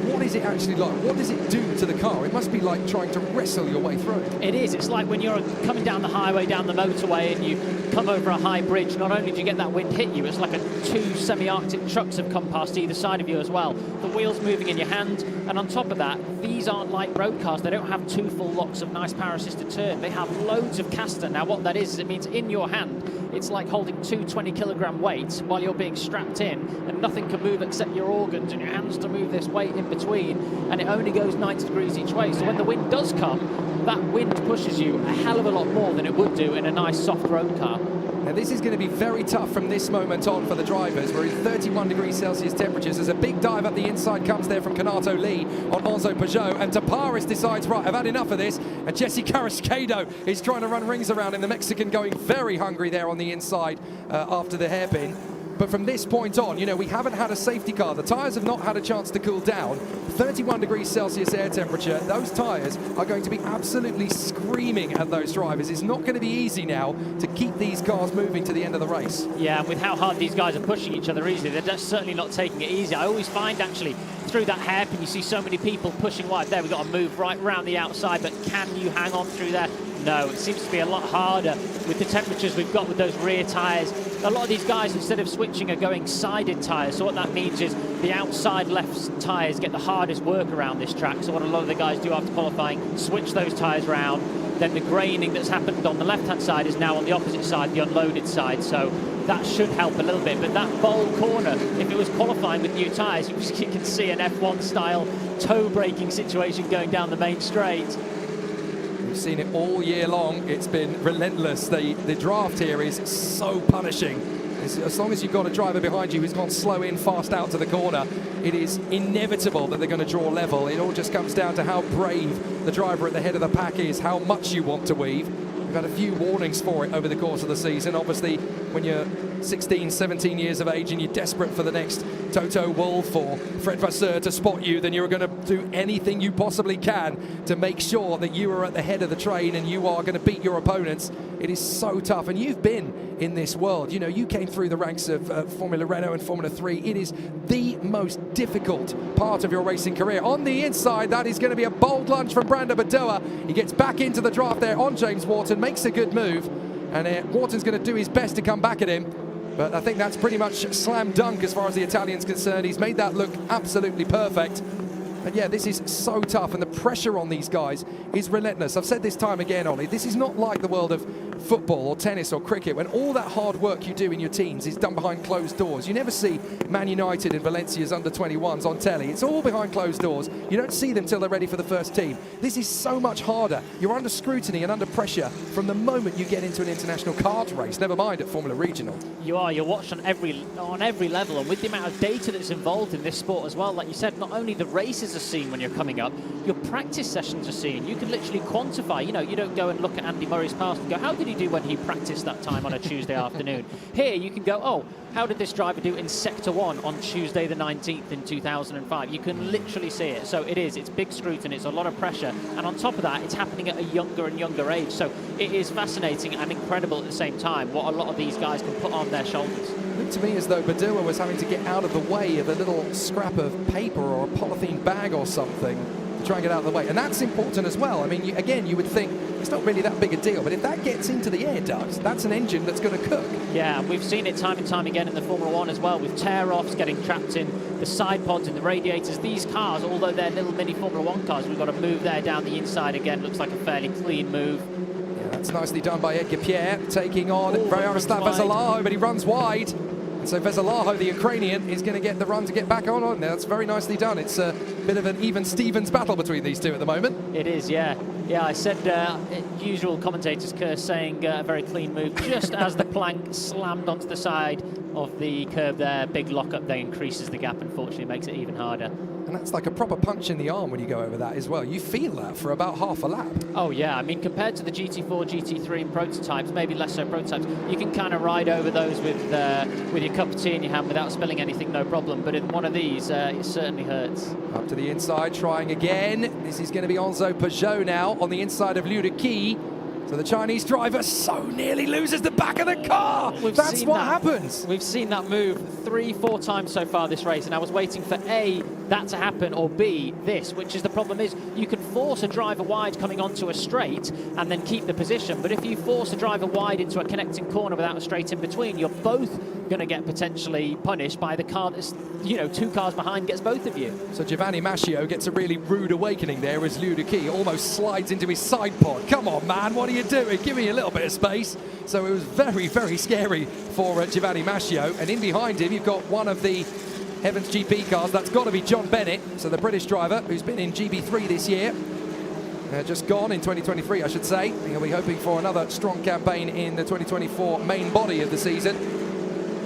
what is it actually like? What does it do to the car? It must be like trying to wrestle your way through. It is. It's like when you're coming down the highway, down the motorway, and you come over a high bridge. Not only do you get that wind hit you, it's like 2 semi-Arctic trucks have come past either side of you as well. The wheels moving in your hand, and on top of that, these aren't like road cars. They don't have 2 full locks of nice power-assisted turn. They have loads of caster. Now, what that is it means in your hand, it's like holding 2 20-kilogram weights while you're being strapped in, and nothing can move except your organs and your hands to move this weight in between, and it only goes 90 degrees each way. So when the wind does come, that wind pushes you a hell of a lot more than it would do in a nice soft road car. Now this is going to be very tough from this moment on for the drivers. We're in 31 degrees Celsius temperatures. There's a big dive up the inside, comes there from Kanato Lee on Enzo Peugeot, and Taparis decides, right, I've had enough of this, and Jesse Carrasquedo is trying to run rings around him. The Mexican going very hungry there on the inside after the hairpin. But from this point on, you know, we haven't had a safety car. The tyres have not had a chance to cool down. 31 degrees Celsius air temperature. Those tyres are going to be absolutely screaming at those drivers. It's not going to be easy now to keep these cars moving to the end of the race. Yeah, and with how hard these guys are pushing each other easily, they're certainly not taking it easy. I always find, actually, through that hairpin, you see so many people pushing wide. There, we've got to move right around the outside, but can you hang on through there? No, it seems to be a lot harder with the temperatures we've got with those rear tyres. A lot of these guys, instead of switching, are going sided tyres. So what that means is the outside left tyres get the hardest work around this track. So what a lot of the guys do after qualifying, switch those tyres round. Then the graining that's happened on the left-hand side is now on the opposite side, the unloaded side. So that should help a little bit. But that bowl corner, if it was qualifying with new tyres, you can see an F1-style toe-braking situation going down the main straight. We've seen it all year long. It's been relentless. The draft here is so punishing. As long as you've got a driver behind you who's gone slow in, fast out to the corner, it is inevitable that they're going to draw level. It all just comes down to how brave the driver at the head of the pack is, how much you want to weave. We've had a few warnings for it over the course of the season. Obviously, when you're 16, 17 years of age and you're desperate for the next Toto Wolff or Fred Vasseur to spot you, then you're going to do anything you possibly can to make sure that you are at the head of the train and you are going to beat your opponents. It is so tough, and you've been in this world. You know, you came through the ranks of Formula Renault and Formula 3. It is the most difficult part of your racing career. On the inside, that is going to be a bold lunge from Brando Badua. He gets back into the draft there on James Wharton, makes a good move, and Wharton's going to do his best to come back at him. But I think that's pretty much slam dunk as far as the Italian's concerned. He's made that look absolutely perfect. And yeah, this is so tough, and the pressure on these guys is relentless. I've said this time again, Ollie, this is not like the world of football or tennis or cricket, when all that hard work you do in your teams is done behind closed doors. You never see Man United and Valencia's under-21s on telly. It's all behind closed doors. You don't see them till they're ready for the first team. This is so much harder. You're under scrutiny and under pressure from the moment you get into an international kart race, never mind at Formula Regional. You're watched on every level, and with the amount of data that's involved in this sport as well, like you said, not only the races are seen when you're coming up, your practice sessions are seen. You can literally quantify, you know, you don't go and look at Andy Murray's past and go, how did he do when he practiced that time on a Tuesday afternoon? Here you can go, oh, how did this driver do in Sector 1 on Tuesday the 19th in 2005? You can literally see it. So it's big scrutiny, it's a lot of pressure, and on top of that, it's happening at a younger and younger age. So it is fascinating and incredible at the same time what a lot of these guys can put on their shoulders. It looked to me as though Badua was having to get out of the way of a little scrap of paper or a polythene bag or something to try and get out of the way. And that's important as well. I mean, you would think it's not really that big a deal, but if that gets into the air duct, that's an engine that's going to cook. Yeah, we've seen it time and time again in the Formula 1 as well, with tear-offs getting trapped in the side pods, in the radiators. These cars, although they're little mini Formula 1 cars, we've got to move there down the inside again. Looks like a fairly clean move. Yeah, that's nicely done by Edgar Pierre, taking on Jaroslav Vezalaho, but he runs wide. So Vezalaho, the Ukrainian, is going to get the run to get back on there. That's very nicely done. It's a bit of an even Stevens battle between these two at the moment. It is, yeah. Yeah, I said usual commentators curse saying a very clean move just as the plank slammed onto the side of the curb there. Big lock-up there increases the gap, unfortunately, makes it even harder. And that's like a proper punch in the arm when you go over that as well. You feel that for about half a lap. Oh, yeah. I mean, compared to the GT4, GT3 and prototypes, maybe less so prototypes, you can kind of ride over those with your cup of tea in your hand without spilling anything, no problem. But in one of these, it certainly hurts. Up to the inside, trying again. This is going to be Enzo Peugeot now on the inside of Liu de Qi. So the Chinese driver so nearly loses the back of the car. That's what happens. We've seen that move 3-4 times so far this race, and I was waiting for A, that to happen, or B, this, which is the problem is you can force a driver wide coming onto a straight and then keep the position, but if you force a driver wide into a connecting corner without a straight in between, you're both going to get potentially punished by the car that's, 2 cars behind gets both of you. So Giovanni Mascio gets a really rude awakening there as Liu de Qi almost slides into his side pod. Come on, man, what are you doing? Give me a little bit of space. So it was very, very scary for Giovanni Mascio. And in behind him, you've got one of the Heavens GP cars. That's got to be John Bennett. So the British driver who's been in GB3 this year. Just gone in 2023, I should say. He'll be hoping for another strong campaign in the 2024 main body of the season.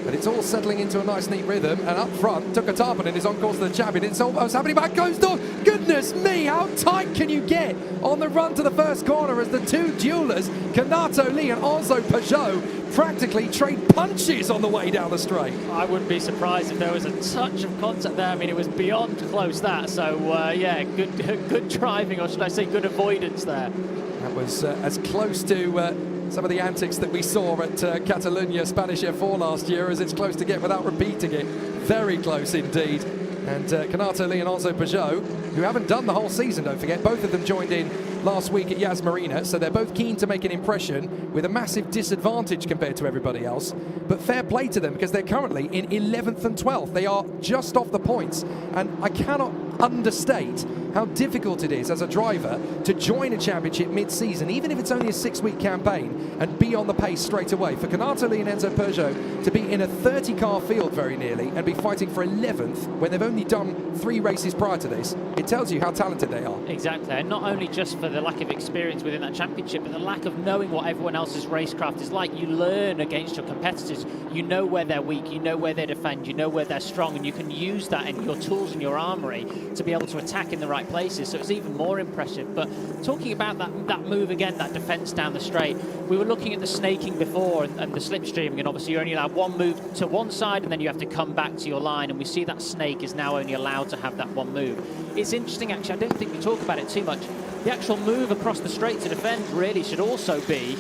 But it's all settling into a nice, neat rhythm. And up front, Tuka Tarpanen is on course to the champion. It's almost happening back closed door. Goodness me, how tight can you get on the run to the first corner as the two duelers, Kanato Lee and Enzo Peugeot, practically trade punches on the way down the straight. I wouldn't be surprised if there was a touch of contact there. I mean, it was beyond close that. So, yeah, good driving, or should I say good avoidance there. That was as close to some of the antics that we saw at Catalunya Spanish F4 last year as it's close to get without repeating it. Very close indeed. And Kanato Lee and Enzo Peugeot, who haven't done the whole season, don't forget, both of them joined in last week at Yas Marina, so they're both keen to make an impression with a massive disadvantage compared to everybody else. But fair play to them because they're currently in 11th and 12th. They are just off the points. And I cannot understate how difficult it is as a driver to join a championship mid-season, even if it's only a 6-week campaign, and be on the pace straight away. For Kanato Lee and Enzo Peugeot to be in a 30-car field very nearly and be fighting for 11th when they've only done 3 races prior to this, it tells you how talented they are. Exactly, and not only just for the lack of experience within that championship, but the lack of knowing what everyone else's racecraft is like. You learn against your competitors. You know where they're weak, you know where they defend, you know where they're strong, and you can use that in your tools in your armory to be able to attack in the right places. So it's even more impressive. But talking about that move again, that defence down the straight, we were looking at the snaking before and the slipstreaming, and obviously you're only allowed one move to one side and then you have to come back to your line, and we see that snake is now only allowed to have that one move. It's interesting, actually, I don't think we talk about it too much. The actual move across the straight to defend really should also be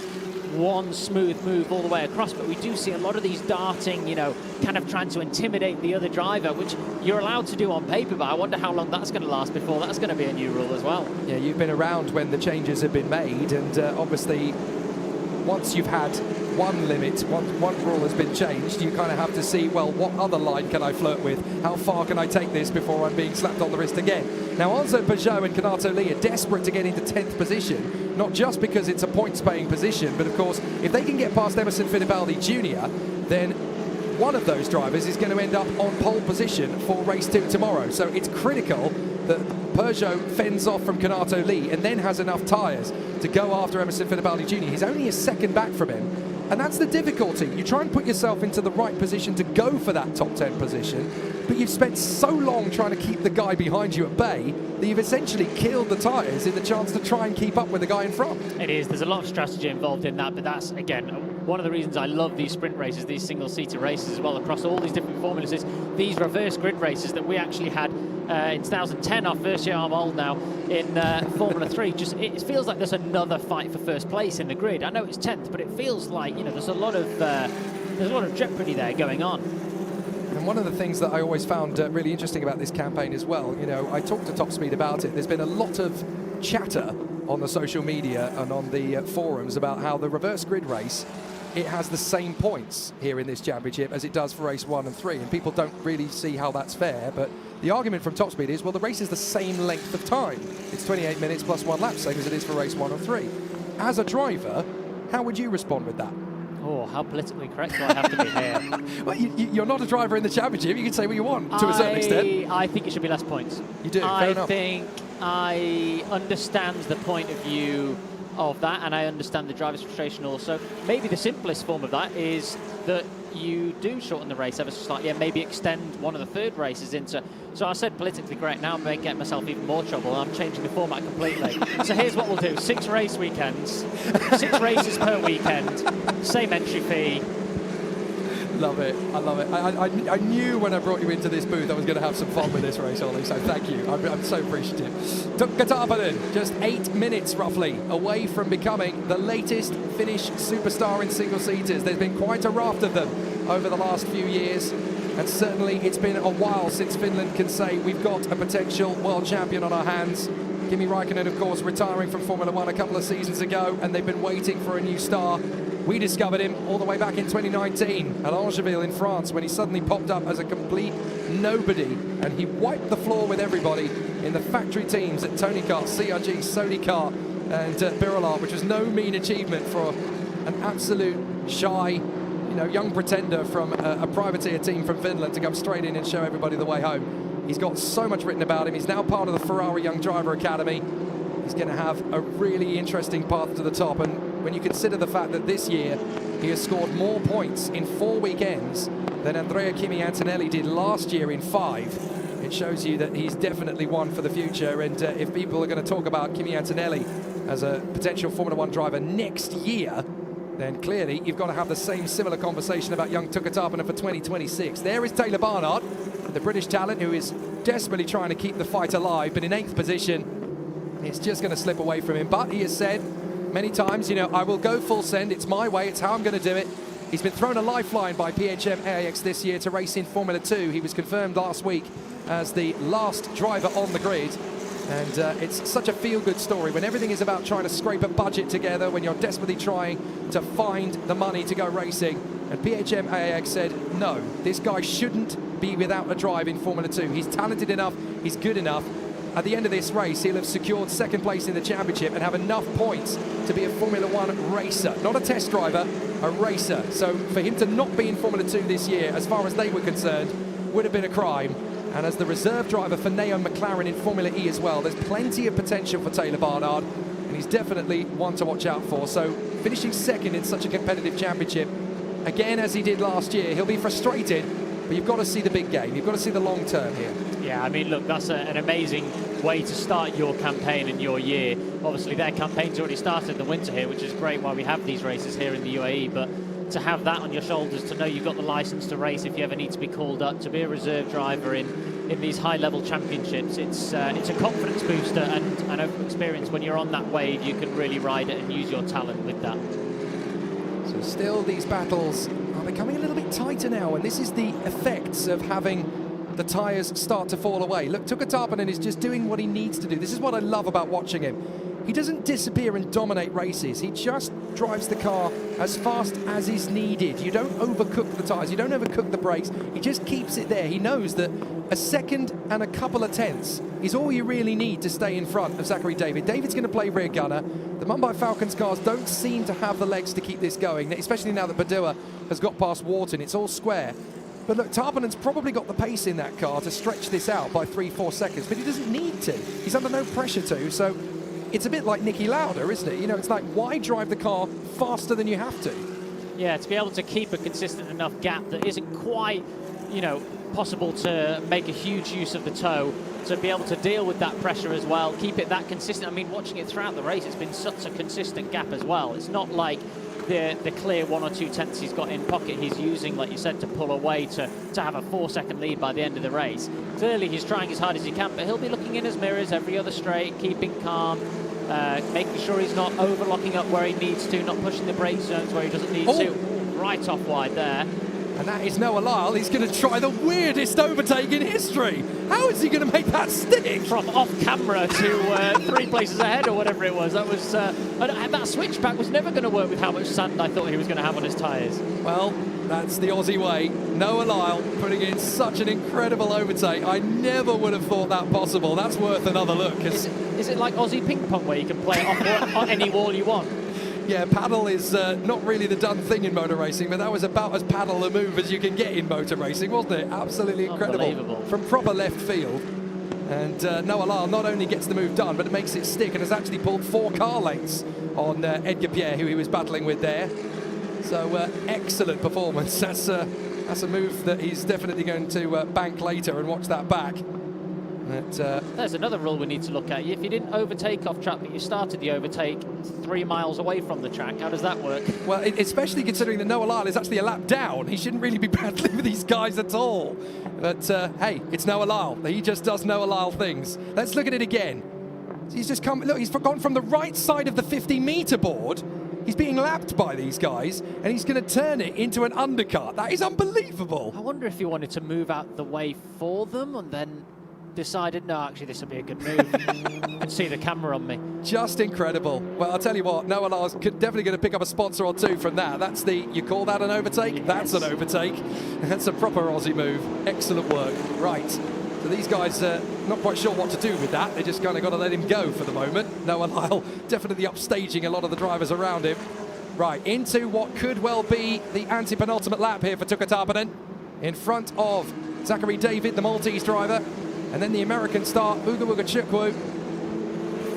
one smooth move all the way across, but we do see a lot of these darting, you know, kind of trying to intimidate the other driver, which you're allowed to do on paper, but I wonder how long that's going to last before that's going to be a new rule as well. Yeah, you've been around when the changes have been made, and obviously once you've had one limit, one rule has been changed, you kind of have to see, well, what other line can I flirt with? How far can I take this before I'm being slapped on the wrist again? Now, Enzo Peugeot and Kanato Lee are desperate to get into 10th position, not just because it's a points-paying position, but of course, if they can get past Emerson Fittipaldi Jr., then one of those drivers is going to end up on pole position for race 2 tomorrow. So it's critical that Peugeot fends off from Kanato Lee and then has enough tyres to go after Emerson Fittipaldi Jr. He's only a second back from him. And that's the difficulty. You try and put yourself into the right position to go for that top 10 position, but you've spent so long trying to keep the guy behind you at bay that you've essentially killed the tyres in the chance to try and keep up with the guy in front. It is. There's a lot of strategy involved in that, but that's, again, one of the reasons I love these sprint races, these single-seater races as well, across all these different formulas, is these reverse grid races that we actually had in 2010, our first year I'm old now, in Formula 3. Just, it feels like there's another fight for first place in the grid. I know it's 10th, but it feels like, you know, there's a lot of jeopardy there going on. And one of the things that I always found really interesting about this campaign as well, you know, I talked to Top Speed about it. There's been a lot of chatter on the social media and on the forums about how the reverse grid race, it has the same points here in this championship as it does for race 1 and 3, and people don't really see how that's fair. But the argument from Top Speed is, well, the race is the same length of time. It's 28 minutes plus 1 lap, same as it is for race 1 or 3. As a driver, how would you respond with that? Oh, how politically correct do I have to be here? Well, you're not a driver in the championship. You can say what you want to a certain extent. I think it should be less points. You do, fair enough. I think I understand the point of view of that, and I understand the driver's frustration also. Maybe the simplest form of that is that you do shorten the race ever so slightly and maybe extend one of the third races into... So I said politically correct, now I'm getting myself even more trouble. I'm changing the format completely. So here's what we'll do. 6 race weekends, 6 races per weekend, same entry fee. Love it. I love it. I knew when I brought you into this booth I was going to have some fun with this race, Ollie, so thank you. I'm so appreciative. Tuukka Taipaleinen, just 8 minutes roughly away from becoming the latest Finnish superstar in single-seaters. There's been quite a raft of them over the last few years, and certainly it's been a while since Finland can say we've got a potential world champion on our hands. Kimi Räikkönen, of course, retiring from Formula 1 a couple of seasons ago, and they've been waiting for a new star. We discovered him all the way back in 2019 at Angeville in France, when he suddenly popped up as a complete nobody, and he wiped the floor with everybody in the factory teams at Tony Kart, CRG, Sony Kart and Birolard, which was no mean achievement for an absolute shy, you know, young pretender from a privateer team from Finland to come straight in and show everybody the way home. He's got so much written about him. He's now part of the Ferrari Young Driver Academy. He's going to have a really interesting path to the top, and when you consider the fact that this year he has scored more points in 4 weekends than Andrea Kimi Antonelli did last year in 5, it shows you that he's definitely one for the future. And if people are going to talk about Kimi Antonelli as a potential Formula 1 driver next year, then clearly you've got to have the similar conversation about young Tuukka Taipaleinen for 2026. There is Taylor Barnard, the British talent, who is desperately trying to keep the fight alive, but in 8th position. It's just going to slip away from him. But he has said many times, you know, I will go full send. It's my way. It's how I'm going to do it. He's been thrown a lifeline by PHM AIX this year to race in Formula 2. He was confirmed last week as the last driver on the grid. And it's such a feel-good story when everything is about trying to scrape a budget together, when you're desperately trying to find the money to go racing. And PHM AIX said, no, this guy shouldn't be without a drive in Formula 2. He's talented enough. He's good enough. At the end of this race, he'll have secured 2nd place in the championship and have enough points to be a Formula 1 racer. Not a test driver, a racer. So for him to not be in Formula 2 this year, as far as they were concerned, would have been a crime. And as the reserve driver for Neo McLaren in Formula E as well, there's plenty of potential for Taylor Barnard, and he's definitely one to watch out for. So finishing 2nd in such a competitive championship, again as he did last year, he'll be frustrated, but you've got to see the big game. You've got to see the long term here. Yeah, I mean, look, that's an amazing way to start your campaign and your year. Obviously, their campaign's already started in the winter here, which is great while we have these races here in the UAE, but to have that on your shoulders, to know you've got the license to race if you ever need to be called up, to be a reserve driver in these high-level championships, it's a confidence booster, and I've experienced when you're on that wave, you can really ride it and use your talent with that. So still these battles are becoming a little bit tighter now, and this is the effects of having the tyres start to fall away. Look, Tuukka Tarpanen is just doing what he needs to do. This is what I love about watching him. He doesn't disappear and dominate races. He just drives the car as fast as is needed. You don't overcook the tyres. You don't overcook the brakes. He just keeps it there. He knows that a second and a couple of tenths is all you really need to stay in front of Zachary David. David's going to play rear gunner. The Mumbai Falcons cars don't seem to have the legs to keep this going, especially now that Padua has got past Wharton. It's all square. But look, Tarpanen's probably got the pace in that car to stretch this out by 3-4 seconds, but he doesn't need to. He's under no pressure to, so it's a bit like Nicky Lauda, isn't it? You know, it's like, why drive the car faster than you have to? Yeah, to be able to keep a consistent enough gap that isn't quite, you know, possible to make a huge use of the toe, to be able to deal with that pressure as well, keep it that consistent. I mean, watching it throughout the race, it's been such a consistent gap as well. It's not like the clear 1 or 2 tenths he's got in pocket he's using, like you said, to pull away to have a 4-second lead by the end of the race. Clearly he's trying as hard as he can, but he'll be looking in his mirrors every other straight, keeping calm, making sure he's not overlocking up where he needs to, not pushing the brake zones where he doesn't need to. Right off wide there. And that is Noah Lyle. He's going to try the weirdest overtake in history. How is he going to make that stick? From off camera to 3 places ahead or whatever it was. That was and that switchback was never going to work with how much sand I thought he was going to have on his tyres. Well, that's the Aussie way. Noah Lyle putting in such an incredible overtake. I never would have thought that possible. That's worth another look. Is it like Aussie ping pong where you can play off on any wall you want? Yeah, paddle is not really the done thing in motor racing, but that was about as paddle a move as you can get in motor racing, wasn't it? Absolutely incredible. From proper left field. And Noah Lyle not only gets the move done, but it makes it stick and has actually pulled 4 car lengths on Edgar Pierre, who he was battling with there. So excellent performance. That's a move that he's definitely going to bank later and watch that back. There's another rule we need to look at. If you didn't overtake off track, but you started the overtake 3 miles away from the track, how does that work? Well, especially considering that Noah Lyle is actually a lap down. He shouldn't really be battling with these guys at all. But hey, it's Noah Lyle. He just does Noah Lyle things. Let's look at it again. He's just come. Look, he's gone from the right side of the 50-meter board. He's being lapped by these guys, and he's going to turn it into an undercut. That is unbelievable. I wonder if he wanted to move out the way for them and then decided, no, actually, this would be a good move. You can see the camera on me. Just incredible. Well, I'll tell you what, Noah Lyle's definitely going to pick up a sponsor or 2 from that. That's you call that an overtake? Yes. That's an overtake. That's a proper Aussie move. Excellent work. Right. So these guys are not quite sure what to do with that. They just kind of got to let him go for the moment. Noah Lyle definitely upstaging a lot of the drivers around him. Right, into what could well be the anti-penultimate lap here for Tuukka Tarpanen. In front of Zachary David, the Maltese driver. And then the American star, Ugo Chukwu.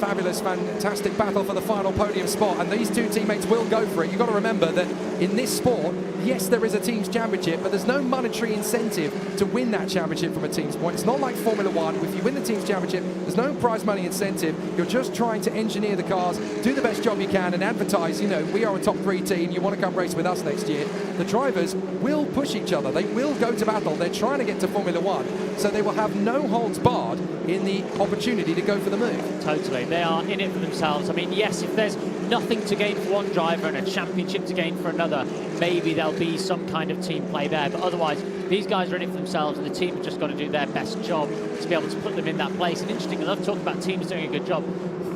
Fabulous, fantastic battle for the final podium spot. And these 2 teammates will go for it. You've got to remember that in this sport, yes, there is a team's championship, but there's no monetary incentive to win that championship from a team's point. It's not like Formula One. If you win the team's championship, there's no prize money incentive. You're just trying to engineer the cars, do the best job you can, and advertise, you know, we are a top 3 team. You want to come race with us next year. The drivers will push each other. They will go to battle. They're trying to get to Formula One, so they will have no holds barred in the opportunity to go for the move. Totally. They are in it for themselves. I mean, yes, if there's nothing to gain for one driver and a championship to gain for another, maybe there'll be some kind of team play there. But otherwise, these guys are in it for themselves, and the team have just got to do their best job to be able to put them in that place. And interesting enough, talking about teams doing a good job.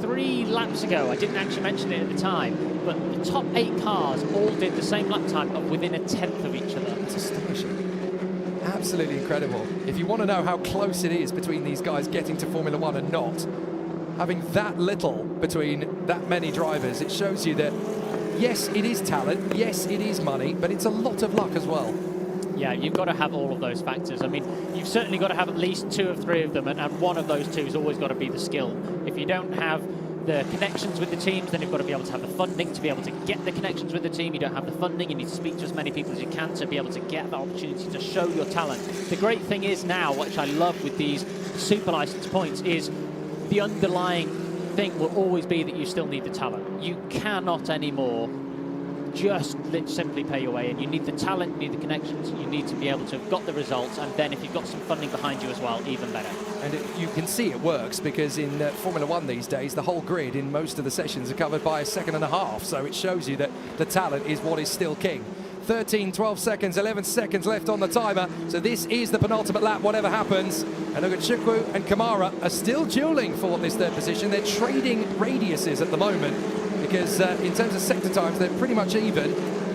3 laps ago, I didn't actually mention it at the time, but the top 8 cars all did the same lap time of within a tenth of each other. That's astonishing. Absolutely incredible. If you want to know how close it is between these guys getting to Formula One and not, having that little between that many drivers, it shows you that, yes, it is talent, yes, it is money, but it's a lot of luck as well. Yeah, you've got to have all of those factors. I mean, you've certainly got to have at least 2 or 3 of them, and one of those 2 has always got to be the skill. If you don't have the connections with the teams, then you've got to be able to have the funding to be able to get the connections with the team. You don't have the funding, you need to speak to as many people as you can to be able to get that opportunity to show your talent. The great thing is now, which I love with these super license points, is the underlying thing will always be that you still need the talent. You cannot anymore just simply pay your way in. You need the talent, you need the connections, you need to be able to have got the results, and then if you've got some funding behind you as well, even better. And you can see it works, because in Formula One these days, the whole grid in most of the sessions are covered by a second and a half, so it shows you that the talent is what is still king. 13, 12 seconds, 11 seconds left on the timer, so this is the penultimate lap, whatever happens. And Ogachukwu and Kamara are still dueling for this third position. They're trading radiuses at the moment, because in terms of sector times, they're pretty much even.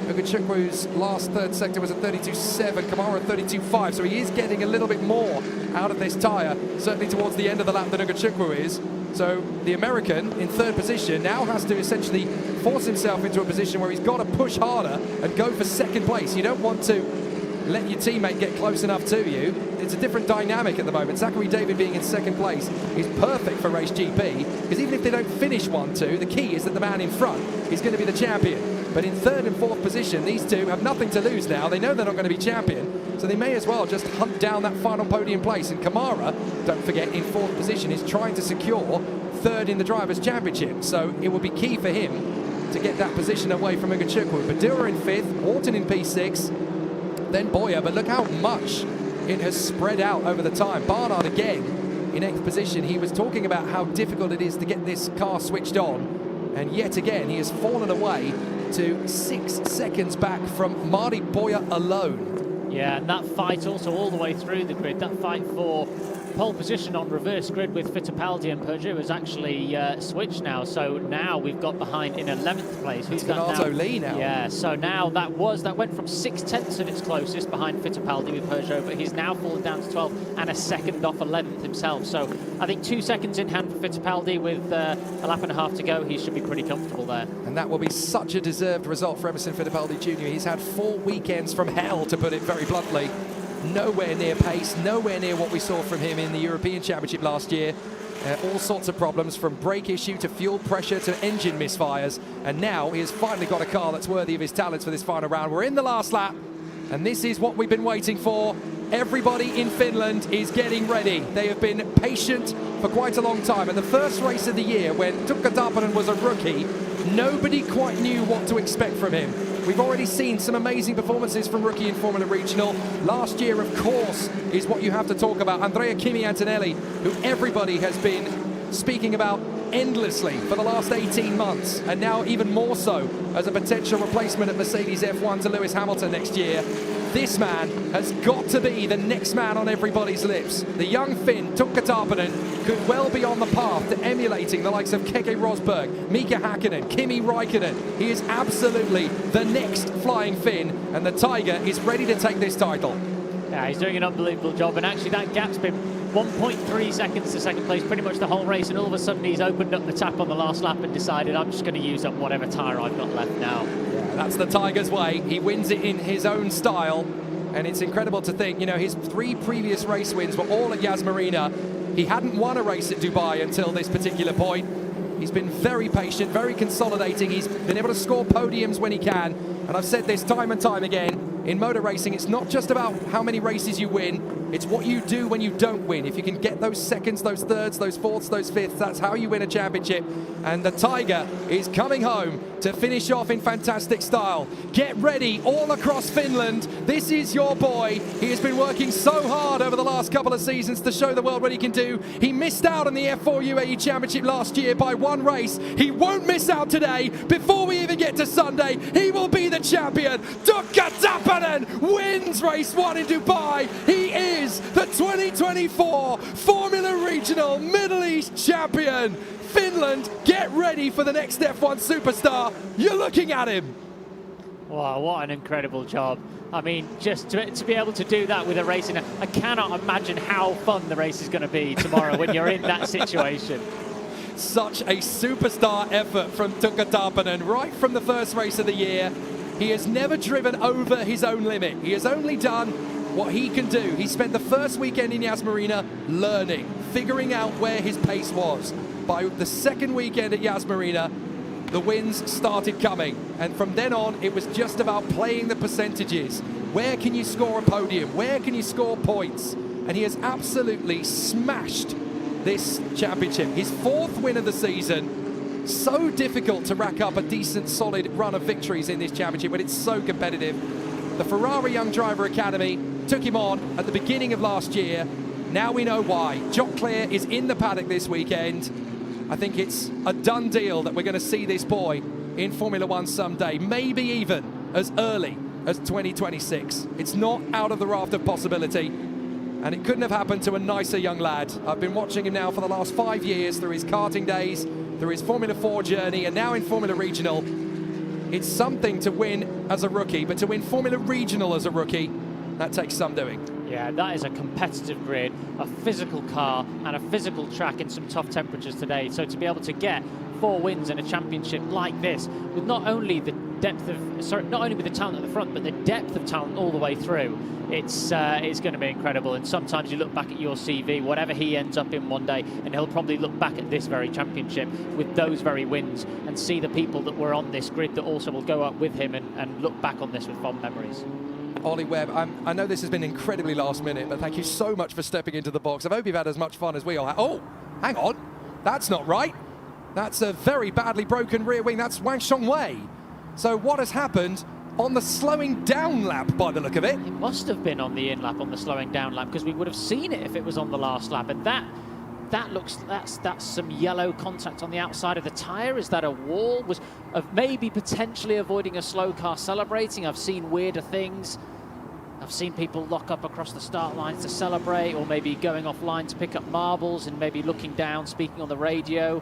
Ogachukwu's last third sector was at 32.7, Kamara at 32.5, so he is getting a little bit more out of this tyre, certainly towards the end of the lap, than Ogachukwu is. So the American in third position now has to essentially force himself into a position where he's got to push harder and go for second place. You don't want to let your teammate get close enough to you. It's a different dynamic at the moment. Zachary David being in second place is perfect for Race GP, because even if they don't finish 1-2, the key is that the man in front is going to be the champion. But in third and fourth position, these two have nothing to lose now. They know they're not going to be champion, so they may as well just hunt down that final podium place. And Kamara, don't forget, in fourth position, is trying to secure third in the Drivers' Championship. So it will be key for him to get that position away from Ogachukwu. Badura in fifth, Wharton in P6, then Boyer. But look how much it has spread out over the time. Barnard again in 8th position. He was talking about how difficult it is to get this car switched on, and yet again he has fallen away to 6 seconds back from Marty Boyer alone. Yeah, and that fight also all the way through the grid, that fight for pole position on reverse grid with Fittipaldi and Peugeot has actually switched now. So now we've got behind in 11th place. Who's that now? Lee now. Yeah, so now that went from 6/10 of its closest behind Fittipaldi with Peugeot, but he's now fallen down to 12 and a second off 11th himself. So I think 2 seconds in hand for Fittipaldi with a lap and a half to go. He should be pretty comfortable there. And that will be such a deserved result for Emerson Fittipaldi Jr. He's had 4 weekends from hell, to put it very bluntly. Nowhere near pace, nowhere near what we saw from him in the European Championship last year. All sorts of problems, from brake issue to fuel pressure to engine misfires. And now he has finally got a car that's worthy of his talents for this final round. We're in the last lap, and this is what we've been waiting for. Everybody in Finland is getting ready. They have been patient for quite a long time. At the first race of the year, when Tuukka Taponen was a rookie, nobody quite knew what to expect from him. We've already seen some amazing performances from rookie in Formula Regional. Last year, of course, is what you have to talk about. Andrea Kimi Antonelli, who everybody has been speaking about endlessly for the last 18 months, and now even more so as a potential replacement at Mercedes F1 to Lewis Hamilton next year. This man has got to be the next man on everybody's lips. The young Finn, Tuukka Taponen, could well be on the path to emulating the likes of Keke Rosberg, Mika Hakkinen, Kimi Räikkönen. He is absolutely the next flying Finn, and the Tiger is ready to take this title. Yeah, he's doing an unbelievable job, and actually that gap's been 1.3 seconds to second place pretty much the whole race, and all of a sudden he's opened up the tap on the last lap and decided, I'm just going to use up whatever tyre I've got left now. Yeah, that's the Tiger's way. He wins it in his own style, and it's incredible to think, you know, his 3 previous race wins were all at Yas Marina. He hadn't won a race at Dubai until this particular point. He's been very patient, very consolidating. He's been able to score podiums when he can, and I've said this time and time again, in motor racing, it's not just about how many races you win, it's what you do when you don't win. If you can get those seconds, those thirds, those fourths, those fifths, that's how you win a championship. And the Tiger is coming home to finish off in fantastic style. Get ready all across Finland. This is your boy. He has been working so hard over the last couple of seasons to show the world what he can do. He missed out on the F4 UAE Championship last year by 1 race. He won't miss out today. Before we even get to Sunday, he will be the champion. Tuukka Taponen wins race 1 in Dubai. He is the 2024 Formula Regional Middle East champion. Finland, get ready for the next F1 superstar. You're looking at him. Wow, what an incredible job. I mean, just to be able to do that with a race, I cannot imagine how fun the race is going to be tomorrow when you're in that situation. Such a superstar effort from Tuukka Taponen right from the first race of the year. He has never driven over his own limit. He has only done what he can do. He spent the first weekend in Yas Marina learning, figuring out where his pace was. by the second weekend at Yas Marina, the wins started coming. And from then on, it was just about playing the percentages. Where can you score a podium? Where can you score points? And he has absolutely smashed this championship. His 4th win of the season. So difficult to rack up a decent, solid run of victories in this championship when it's so competitive. The Ferrari Young Driver Academy took him on at the beginning of last year. Now we know why. Jock Clear is in the paddock this weekend. I think it's a done deal that we're going to see this boy in Formula One someday, maybe even as early as 2026. It's not out of the raft of possibility, and it couldn't have happened to a nicer young lad. I've been watching him now for the last 5 years through his karting days, through his Formula 4 journey, and now in Formula Regional. It's something to win as a rookie, but to win Formula Regional as a rookie, that takes some doing. Yeah, that is a competitive grid, a physical car, and a physical track in some tough temperatures today. So to be able to get 4 wins in a championship like this, with not only the depth of, not only with the talent at the front, but the depth of talent all the way through, it's going to be incredible. And sometimes you look back at your CV, whatever he ends up in one day, and he'll probably look back at this very championship with those very wins and see the people that were on this grid that also will go up with him and look back on this with fond memories. Ollie Webb, I know this has been incredibly last minute, but thank you so much for stepping into the box. I hope you've had as much fun as we all have. Oh, hang on. That's not right. That's a very badly broken rear wing. That's Wang Shongwei. So what has happened on the slowing down lap by the look of it? It must have been on the in lap, on the slowing down lap, because we would have seen it if it was on the last lap. And that's some yellow contact on the outside of the tyre. Is that a wall? Was of maybe potentially avoiding a slow car celebrating? I've seen weirder things. I've seen people lock up across the start lines to celebrate, or maybe going offline to pick up marbles and maybe looking down, speaking on the radio.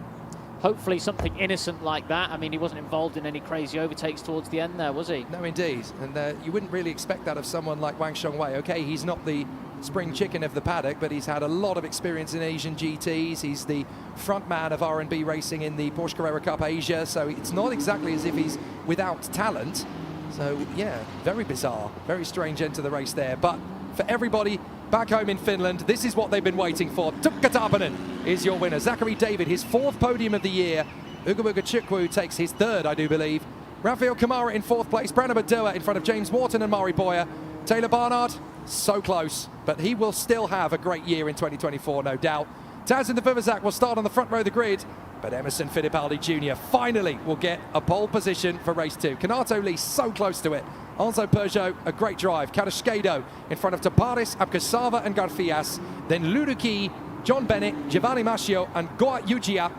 Hopefully something innocent like that. I mean, he wasn't involved in any crazy overtakes towards the end there, was he? No, indeed. And you wouldn't really expect that of someone like Wang Shongwei. Okay, he's not the spring chicken of the paddock, but he's had a lot of experience in Asian GTs. He's the front man of R&B racing in the Porsche Carrera Cup Asia, so it's not exactly as if he's without talent. So, yeah, very bizarre, very strange end to the race there. But for everybody back home in Finland, this is what they've been waiting for. Tukka Tapanen is your winner. Zachary David, his 4th podium of the year. Uga Chukwu takes his 3rd, I do believe. Rafael Kamara in 4th place. Brandon Badua in front of James Wharton and Mari Boyer. Taylor Barnard, so close, but he will still have a great year in 2024, no doubt. Tazin de Vivazak will start on the front row of the grid, but Emerson Fittipaldi Jr. finally will get a pole position for race 2. Kanato Lee so close to it. Enzo Peugeot, a great drive. Kadashkedo in front of Taparis, Abkasava and Garfias. Then Luduki, John Bennett, Giovanni Mascio and Goa Yujiya.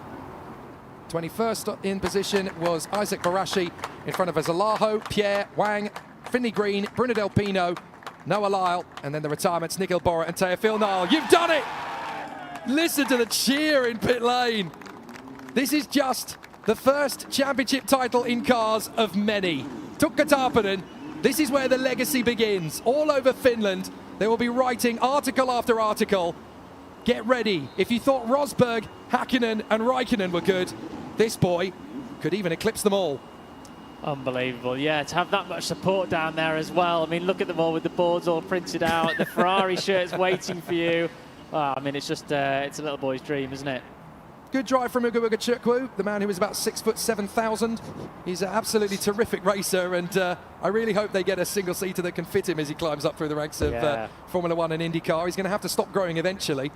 21st in position was Isaac Barashi in front of Azalajo, Pierre, Wang, Finley Green, Bruno Del Pino, Noah Lyle, and then the retirements, Nigel Bora and Teofil Nile. You've done it! Listen to the cheer in pit lane. This is just the first championship title in cars of many. Tukka Tapanen, this is where the legacy begins. All over Finland, they will be writing article after article. Get ready. If you thought Rosberg, Hakkinen and Raikkonen were good, this boy could even eclipse them all. Unbelievable, yeah, to have that much support down there as well. I mean, look at them all with the boards all printed out, the Ferrari shirts waiting for you. Well, I mean, it's just, it's a little boy's dream, isn't it? Good drive from Uga Chukwu, the man who is about 6'7", He's an absolutely terrific racer, and I really hope they get a single seater that can fit him as he climbs up through the ranks of Formula One and IndyCar. He's going to have to stop growing eventually,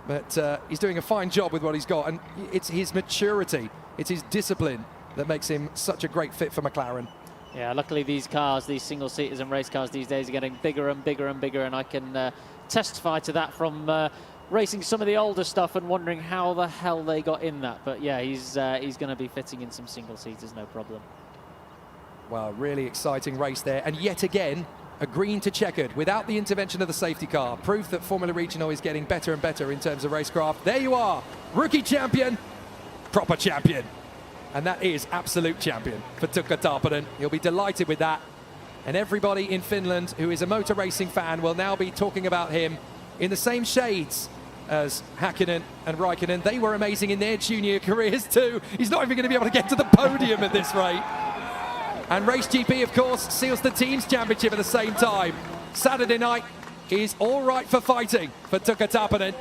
but he's doing a fine job with what he's got, and it's his maturity, it's his discipline that makes him such a great fit for McLaren. Yeah, luckily these cars, these single-seaters and race cars these days are getting bigger and bigger and bigger, and I can testify to that from racing some of the older stuff and wondering how the hell they got in that. But yeah, he's going to be fitting in some single-seaters, no problem. Well, really exciting race there, and yet again, a green to checkered without the intervention of the safety car. Proof that Formula Regional is getting better and better in terms of racecraft. There you are, rookie champion, proper champion. And that is absolute champion for Tukka Tapanen. He'll be delighted with that. And everybody in Finland who is a motor racing fan will now be talking about him in the same shades as Hakkinen and Raikkonen. They were amazing in their junior careers too. He's not even going to be able to get to the podium at this rate. And Race GP, of course, seals the team's championship at the same time. Saturday night is all right for fighting for Tukka Tapanen.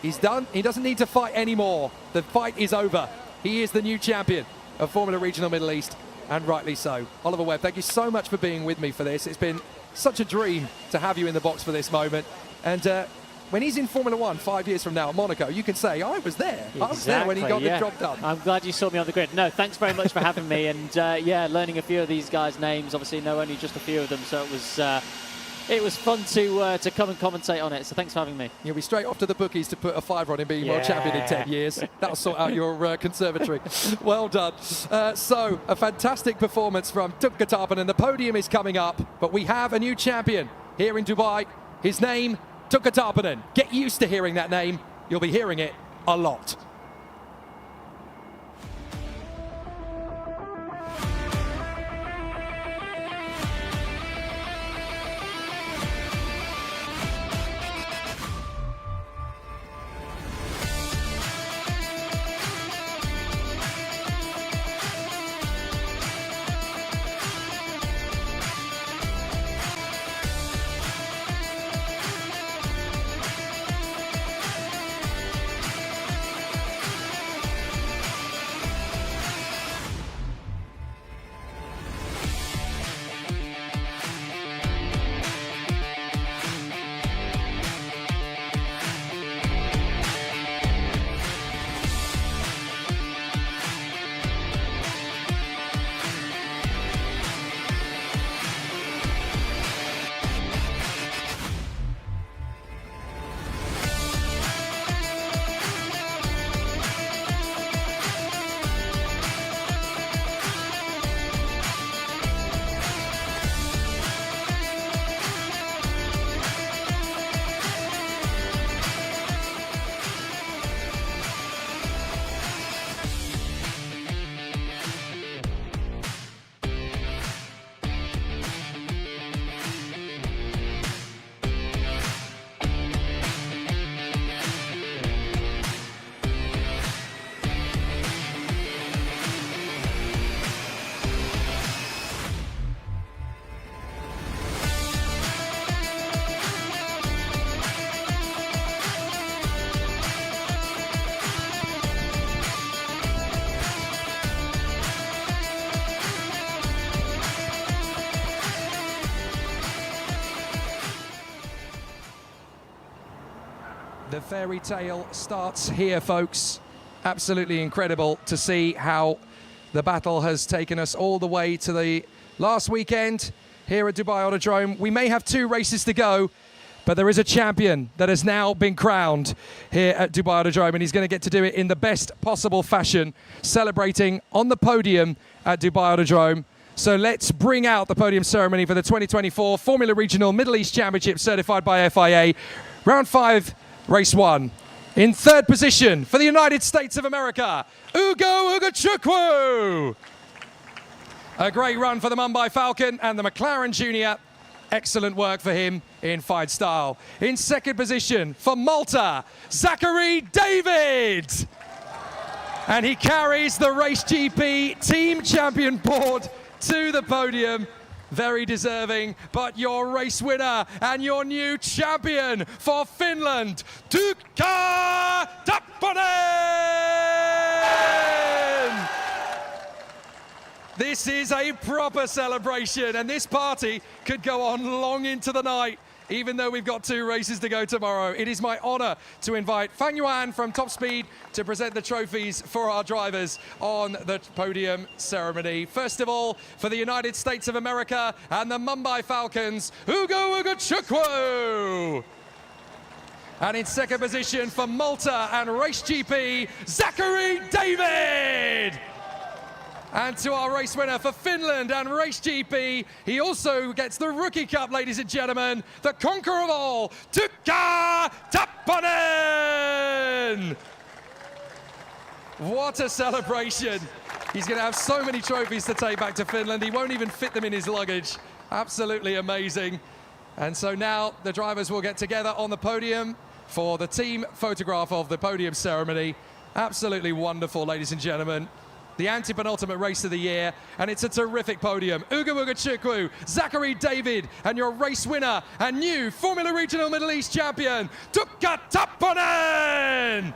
He's done. He doesn't need to fight anymore. The fight is over. He is the new champion of Formula Regional Middle East, and rightly so. Oliver Webb, thank you so much for being with me for this. It's been such a dream to have you in the box for this moment. And when he's in Formula One 5 years from now at Monaco, you can say, I was there. Exactly, I was there when he got the job done. I'm glad you saw me on the grid. No, thanks very much for having me. And yeah, learning a few of these guys' names. Obviously, know only just a few of them, so it was fun to come and commentate on it. So thanks for having me. You'll be straight off to the bookies to put a fiver on him being world champion in 10 years. That'll sort out your conservatory. Well done. So, a fantastic performance from Tuukka Tarponen. The podium is coming up, but we have a new champion here in Dubai. His name, Tuukka Tarponen. Get used to hearing that name. You'll be hearing it a lot. The fairy tale starts here, folks. Absolutely incredible to see how the battle has taken us all the way to the last weekend here at Dubai Autodrome. We may have 2 races to go, but there is a champion that has now been crowned here at Dubai Autodrome, and he's going to get to do it in the best possible fashion, celebrating on the podium at Dubai Autodrome. So let's bring out the podium ceremony for the 2024 Formula Regional Middle East Championship, certified by FIA. Round 5, race 1. In 3rd position for the United States of America, Ugo Ugachukwu. A great run for the Mumbai Falcon and the McLaren Junior. Excellent work for him in fine style. In 2nd position for Malta, Zachary David. And he carries the Race GP Team Champion board to the podium. Very deserving, but your race winner and your new champion for Finland, Tuukka Tarponen! This is a proper celebration, and this party could go on long into the night, even though we've got 2 races to go tomorrow. It is my honor to invite Fang Yuan from Top Speed to present the trophies for our drivers on the podium ceremony. First of all, for the United States of America and the Mumbai Falcons, Ugo Ugachukwu. And in 2nd position for Malta and Race GP, Zachary David. And to our race winner for Finland and Race GP, he also gets the Rookie Cup, ladies and gentlemen, the conqueror of all, Tuukka Tarponen! What a celebration. He's going to have so many trophies to take back to Finland. He won't even fit them in his luggage. Absolutely amazing. And so now the drivers will get together on the podium for the team photograph of the podium ceremony. Absolutely wonderful, ladies and gentlemen. the anti-penultimate race of the year, and it's a terrific podium. Uga Uga Chukwu, Zachary David, and your race winner and new Formula Regional Middle East champion, Tukka Tapponen!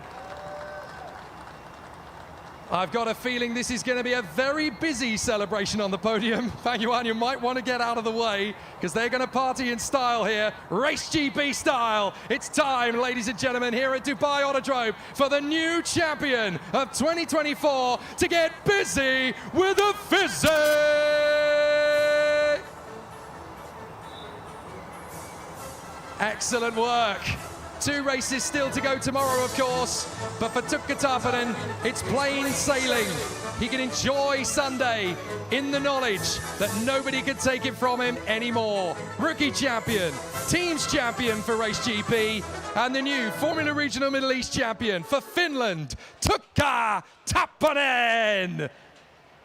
I've got a feeling this is going to be a very busy celebration on the podium. Fang Yuan, you might want to get out of the way because they're going to party in style here, Race GP style. It's time, ladies and gentlemen, here at Dubai Autodrome for the new champion of 2024 to get busy with the fizzy. Excellent work. 2 races still to go tomorrow, of course, but for Tukka Tapponen, it's plain sailing. He can enjoy Sunday in the knowledge that nobody can take it from him anymore. Rookie champion, teams champion for Race GP, and the new Formula Regional Middle East champion for Finland, Tukka Tapponen.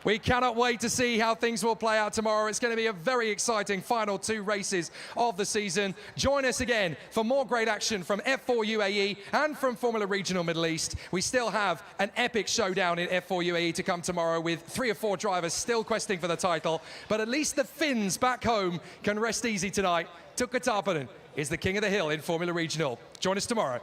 We cannot wait to see how things will play out tomorrow. It's going to be a very exciting final 2 races of the season. Join us again for more great action from F4 UAE and from Formula Regional Middle East. We still have an epic showdown in F4 UAE to come tomorrow with 3 or 4 drivers still questing for the title. But at least the Finns back home can rest easy tonight. Tukka Tapponen is the king of the hill in Formula Regional. Join us tomorrow.